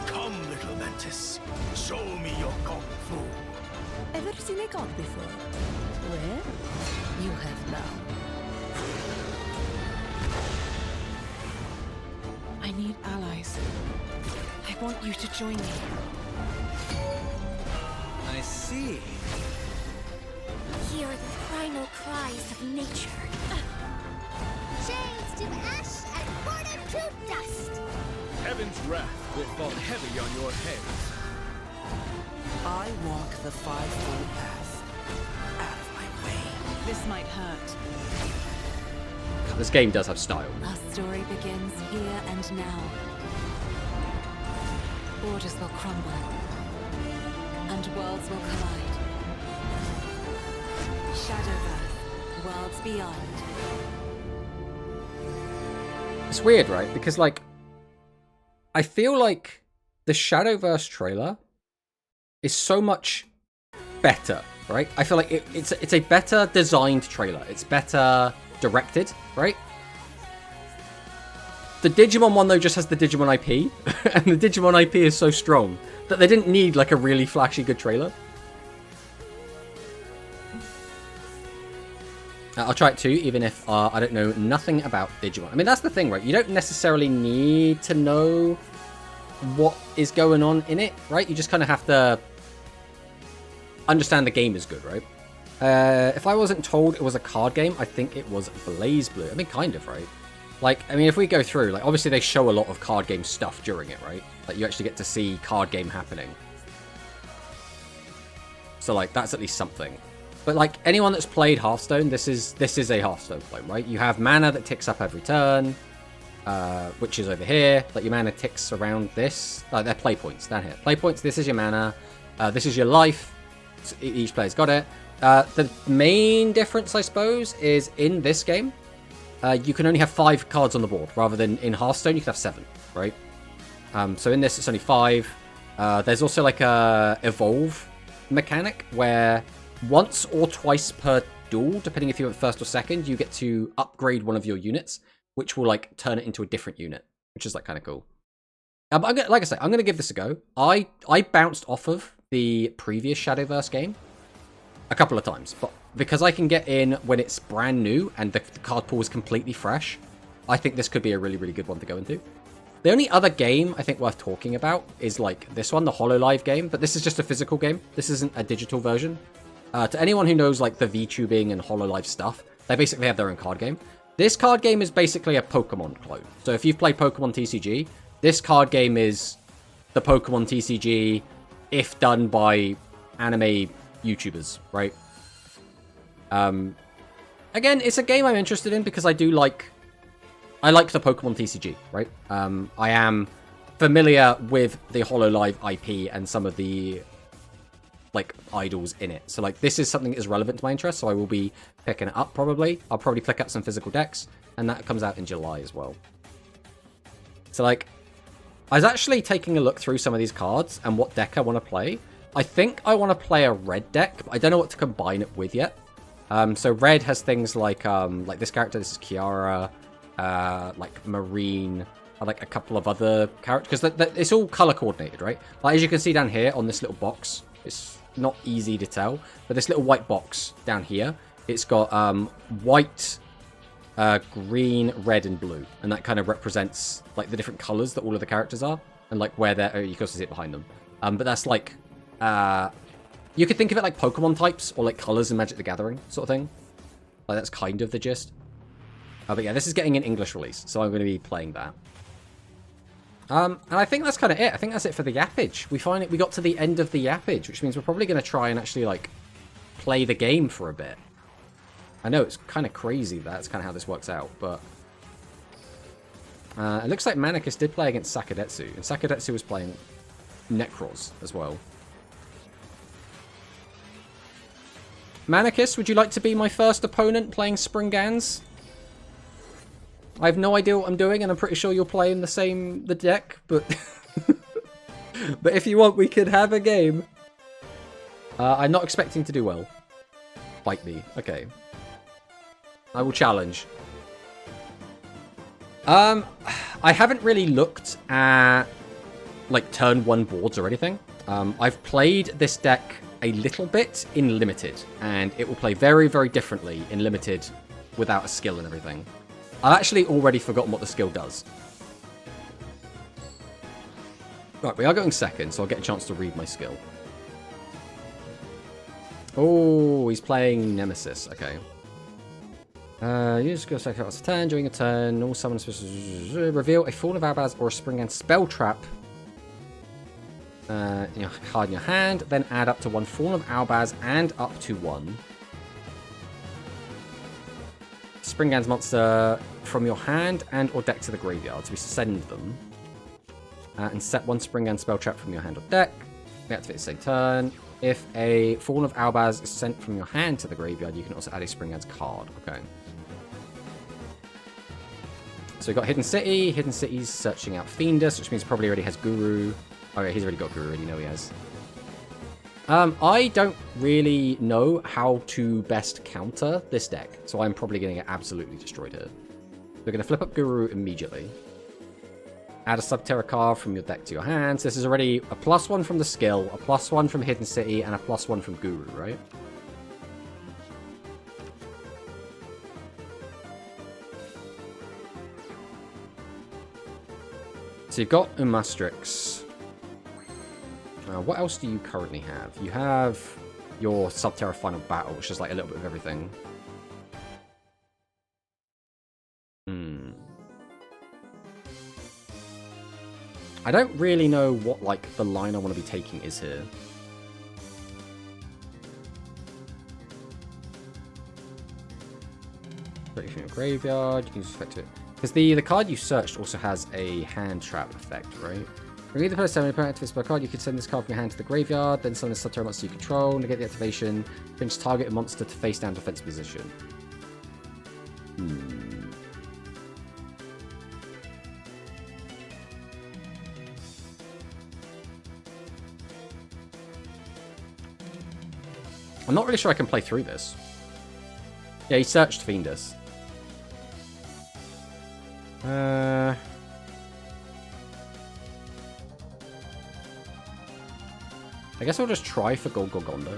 Come, little mantis. Show me your kung fu. Ever seen a god before? Well, you have now. I need allies. I want you to join me. I see. Hear the primal cries of nature. Chains to ash and border to dust. Heaven's wrath will fall heavy on your heads. I walk the five-fold path. Out of my way. This might hurt. This game does have style. Our story begins here and now. Borders will crumble, and worlds will collide. Shadowverse, worlds beyond. It's weird, right? Because, like, I feel like the Shadowverse trailer is so much better, right? I feel like it's a better designed trailer. It's better directed, right? The Digimon one, though, just has the Digimon IP, and the Digimon IP is so strong that they didn't need, like, a really flashy good trailer. I'll try it too, even if I don't know nothing about Digimon. I mean, that's the thing, right? You don't necessarily need to know what is going on in it, right? You just kind of have to understand the game is good, right? If I wasn't told it was a card game, I think it was Blaze Blue. I mean, kind of, right? Like, I mean, if we go through, like, obviously they show a lot of card game stuff during it, right? Like, you actually get to see card game happening. So, like, that's at least something. But, like, anyone that's played Hearthstone, this is a Hearthstone clone, right? You have mana that ticks up every turn, which is over here. Like, your mana ticks around this. They're play points down here. Play points, this is your mana. This is your life. So each player's got it. The main difference, I suppose, is in this game, you can only have 5 cards on the board, rather than in Hearthstone, you can have 7, right? So in this, it's only 5. There's also, like, a Evolve mechanic, where once or twice per duel, depending if you went first or second, you get to upgrade one of your units, which will, like, turn it into a different unit, which is, like, kind of cool. But like I say, I'm going to give this a go. I bounced off of the previous Shadowverse game a couple of times, but because I can get in when it's brand new and the card pool is completely fresh, I think this could be a really, really good one to go into. The only other game I think worth talking about is like this one, the HoloLive game, but this is just a physical game. This isn't a digital version. To anyone who knows like the VTubing and HoloLive stuff, they basically have their own card game. This card game is basically a Pokemon clone. So if you've played Pokemon TCG, this card game is the Pokemon TCG if done by anime YouTubers, right? Again, it's a game I'm interested in because I like the Pokemon TCG, right? I am familiar with the HoloLive IP and some of the like idols in it. So like this is something that is relevant to my interest, so I will be picking it up probably. I'll probably pick up some physical decks, and that comes out in July as well. So like, I was actually taking a look through some of these cards and what deck I want to play. I think I want to play a red deck, but I don't know what to combine it with yet. So red has things like this character, this is Kiara, like Marine, like a couple of other characters, because it's all color coordinated, right? Like as you can see down here on this little box, it's not easy to tell, but this little white box down here, it's got white, green, red, and blue, and that kind of represents like the different colors that all of the characters are, and like where they're. Oh, you can also see it behind them. But that's like you could think of it like Pokemon types or like colors in Magic the Gathering sort of thing. Like that's kind of the gist. But yeah, this is getting an English release, so I'm going to be playing that. And I think that's kind of it. I think that's it for the Yappage. We got to the end of the Yappage, which means we're probably going to try and actually like play the game for a bit. I know it's kind of crazy that's kind of how this works out, but it looks like Manicus did play against Sakadetsu, and Sakadetsu was playing Necros as well. Manicus, would you like to be my first opponent playing Springans? I have no idea what I'm doing, and I'm pretty sure you're playing the deck, but but if you want, we could have a game. I'm not expecting to do well. Bite me. Okay. I will challenge. I haven't really looked at like turn 1 boards or anything. I've played this deck a little bit in Limited, and it will play very, very differently in Limited without a skill and everything. I've actually already forgotten what the skill does. Right, we are going second, so I'll get a chance to read my skill. Oh, he's playing Nemesis. Okay. Use skill second after turn. During a turn, all summons reveal a Fallen of Albaz or a Springand spell trap card in your hand. Then add up to 1 Fallen of Albaz and up to 1 Springand's monster from your hand and or deck to the graveyard. So we send them. And set 1 Springand spell trap from your hand or deck. We activate the same turn. If a Fallen of Albaz is sent from your hand to the graveyard, you can also add a Springand's card. Okay. So we've got Hidden City. Hidden City's searching out Fiendus, which means probably already has Guru. Oh yeah, he's already got Guru, already know he has. I don't really know how to best counter this deck, so I'm probably going to get absolutely destroyed here. We're going to flip up Guru immediately. Add a Subterra card from your deck to your hands. This is already a +1 from the skill, a +1 from Hidden City, and a +1 from Guru, right? So you've got Umastrix. What else do you currently have? You have your Subterra Final Battle, which is like a little bit of everything. I don't really know what like the line I want to be taking is here. Put it from your graveyard, you can just effect it. Because the card you searched also has a hand trap effect, right? Remove the first 7 opponent activates by card, you can send this card from your hand to the graveyard, then summon a Subterra monster you control, negate the activation, pinch target a monster to face down defensive position. I'm not really sure I can play through this. Yeah, he searched Fiendus. I guess I'll just try for Gold Gorgonda.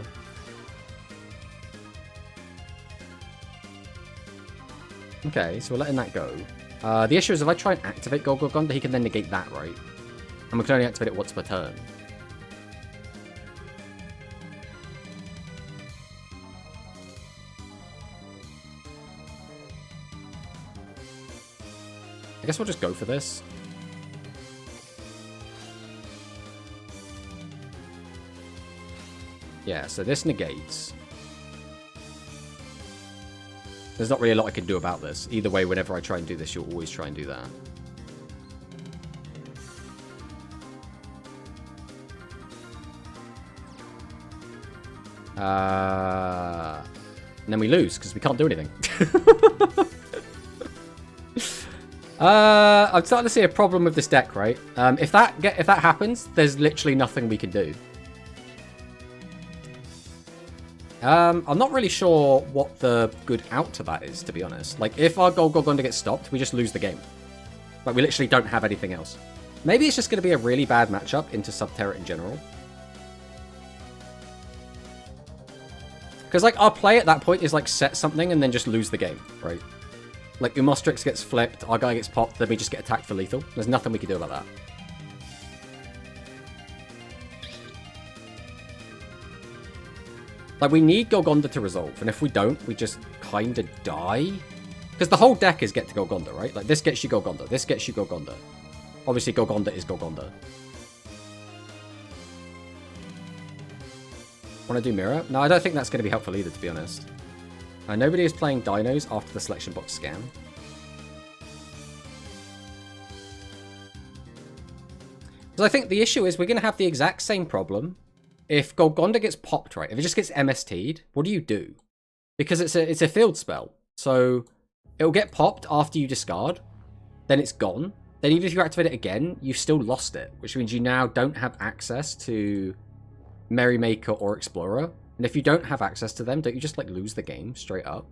Okay, so we're letting that go. The issue is if I try and activate Golgogonda, he can then negate that, right? And we can only activate it once per turn. I guess we'll just go for this. Yeah, so this negates. There's not really a lot I can do about this. Either way, whenever I try and do this, you'll always try and do that. And then we lose, because we can't do anything. I'm starting to see a problem with this deck, right? If that happens, there's literally nothing we can do. I'm not really sure what the good out to that is, to be honest. Like, if our Golgogonda gets stopped, we just lose the game. Like, we literally don't have anything else. Maybe it's just going to be a really bad matchup into Subterra in general. Because, like, our play at that point is, like, set something and then just lose the game, right? Like, Umostrix gets flipped, our guy gets popped, then we just get attacked for lethal. There's nothing we can do about that. Like, we need Golgonda to resolve, and if we don't, we just kind of die. Because the whole deck is get to Golgonda, right? Like, this gets you Golgonda, this gets you Golgonda. Obviously, Golgonda is Golgonda. Want to do Mirror? No, I don't think that's going to be helpful either, to be honest. Nobody is playing Dinos after the selection box scan. Because I think the issue is we're going to have the exact same problem. If Golgonda gets popped, right, if it just gets MST'd, what do you do? Because it's a field spell. So it'll get popped after you discard, then it's gone. Then even if you activate it again, you've still lost it, which means you now don't have access to Merrymaker or Explorer. And if you don't have access to them, don't you just, like, lose the game straight up?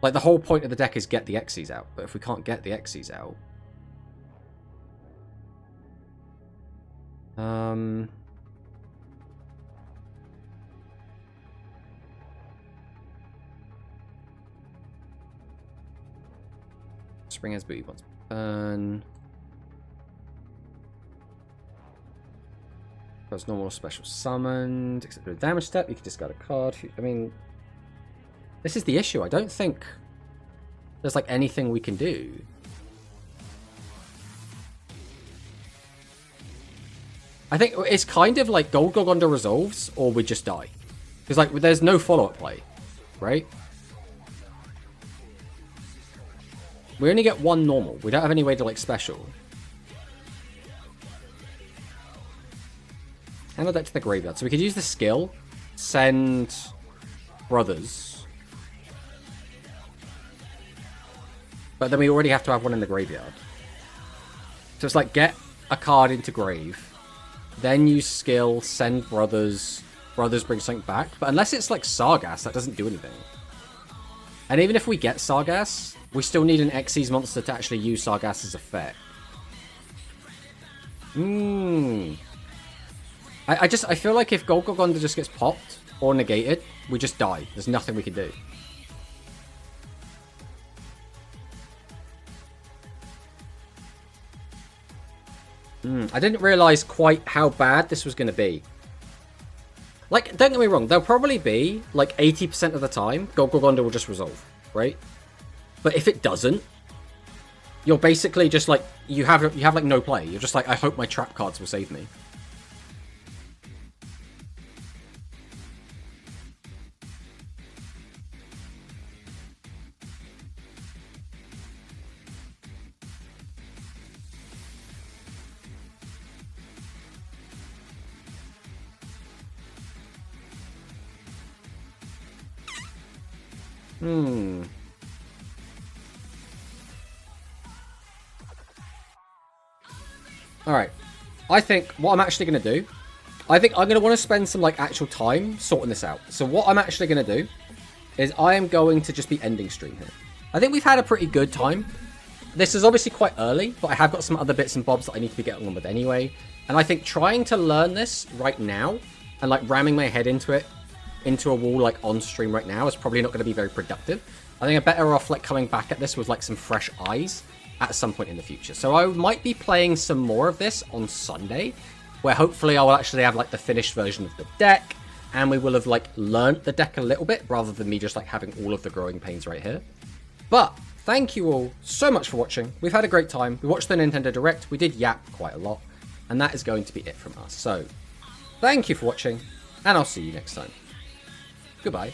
Like, the whole point of the deck is get the Xyz out, but if we can't get the Xyz out... Spring has booty once per turn. As normal or special summoned, except for a damage step, you can discard a card. I mean, this is the issue. I don't think there's, like, anything we can do. I think it's kind of like Golgogonda resolves, or we just die. Because, like, there's no follow-up play, right? We only get one normal. We don't have any way to, like, special. Handle that to the graveyard. So we could use the skill, send Brothers. But then we already have to have one in the graveyard. So it's like, get a card into grave, then use skill, send Brothers, Brothers bring something back. But unless it's like Sargass, that doesn't do anything. And even if we get Sargass, we still need an Xyz monster to actually use Sargass's effect. I feel like if Golgogonda just gets popped or negated, we just die. There's nothing we can do. I didn't realize quite how bad this was going to be. Like, don't get me wrong, there'll probably be, like, 80% of the time, Golgogonda will just resolve, right? But if it doesn't, you're basically just like, you have like no play. You're just like, I hope my trap cards will save me. Alright. I think what I'm actually going to do, I think I'm going to want to spend some, like, actual time sorting this out. So what I'm actually going to do is I am going to just be ending stream here. I think we've had a pretty good time. This is obviously quite early, but I have got some other bits and bobs that I need to be getting on with anyway. And I think trying to learn this right now and, like, ramming my head into it, into a wall, like, on stream right now is probably not going to be very productive. I think I'm better off like coming back at this with like some fresh eyes at some point in the future. So I might be playing some more of this on Sunday, where hopefully I will actually have like the finished version of the deck, and we will have like learnt the deck a little bit rather than me just like having all of the growing pains right here. But thank you all so much for watching. We've had a great time. We watched the Nintendo Direct. We did yap quite a lot, and that is going to be it from us. So thank you for watching, and I'll see you next time. Goodbye.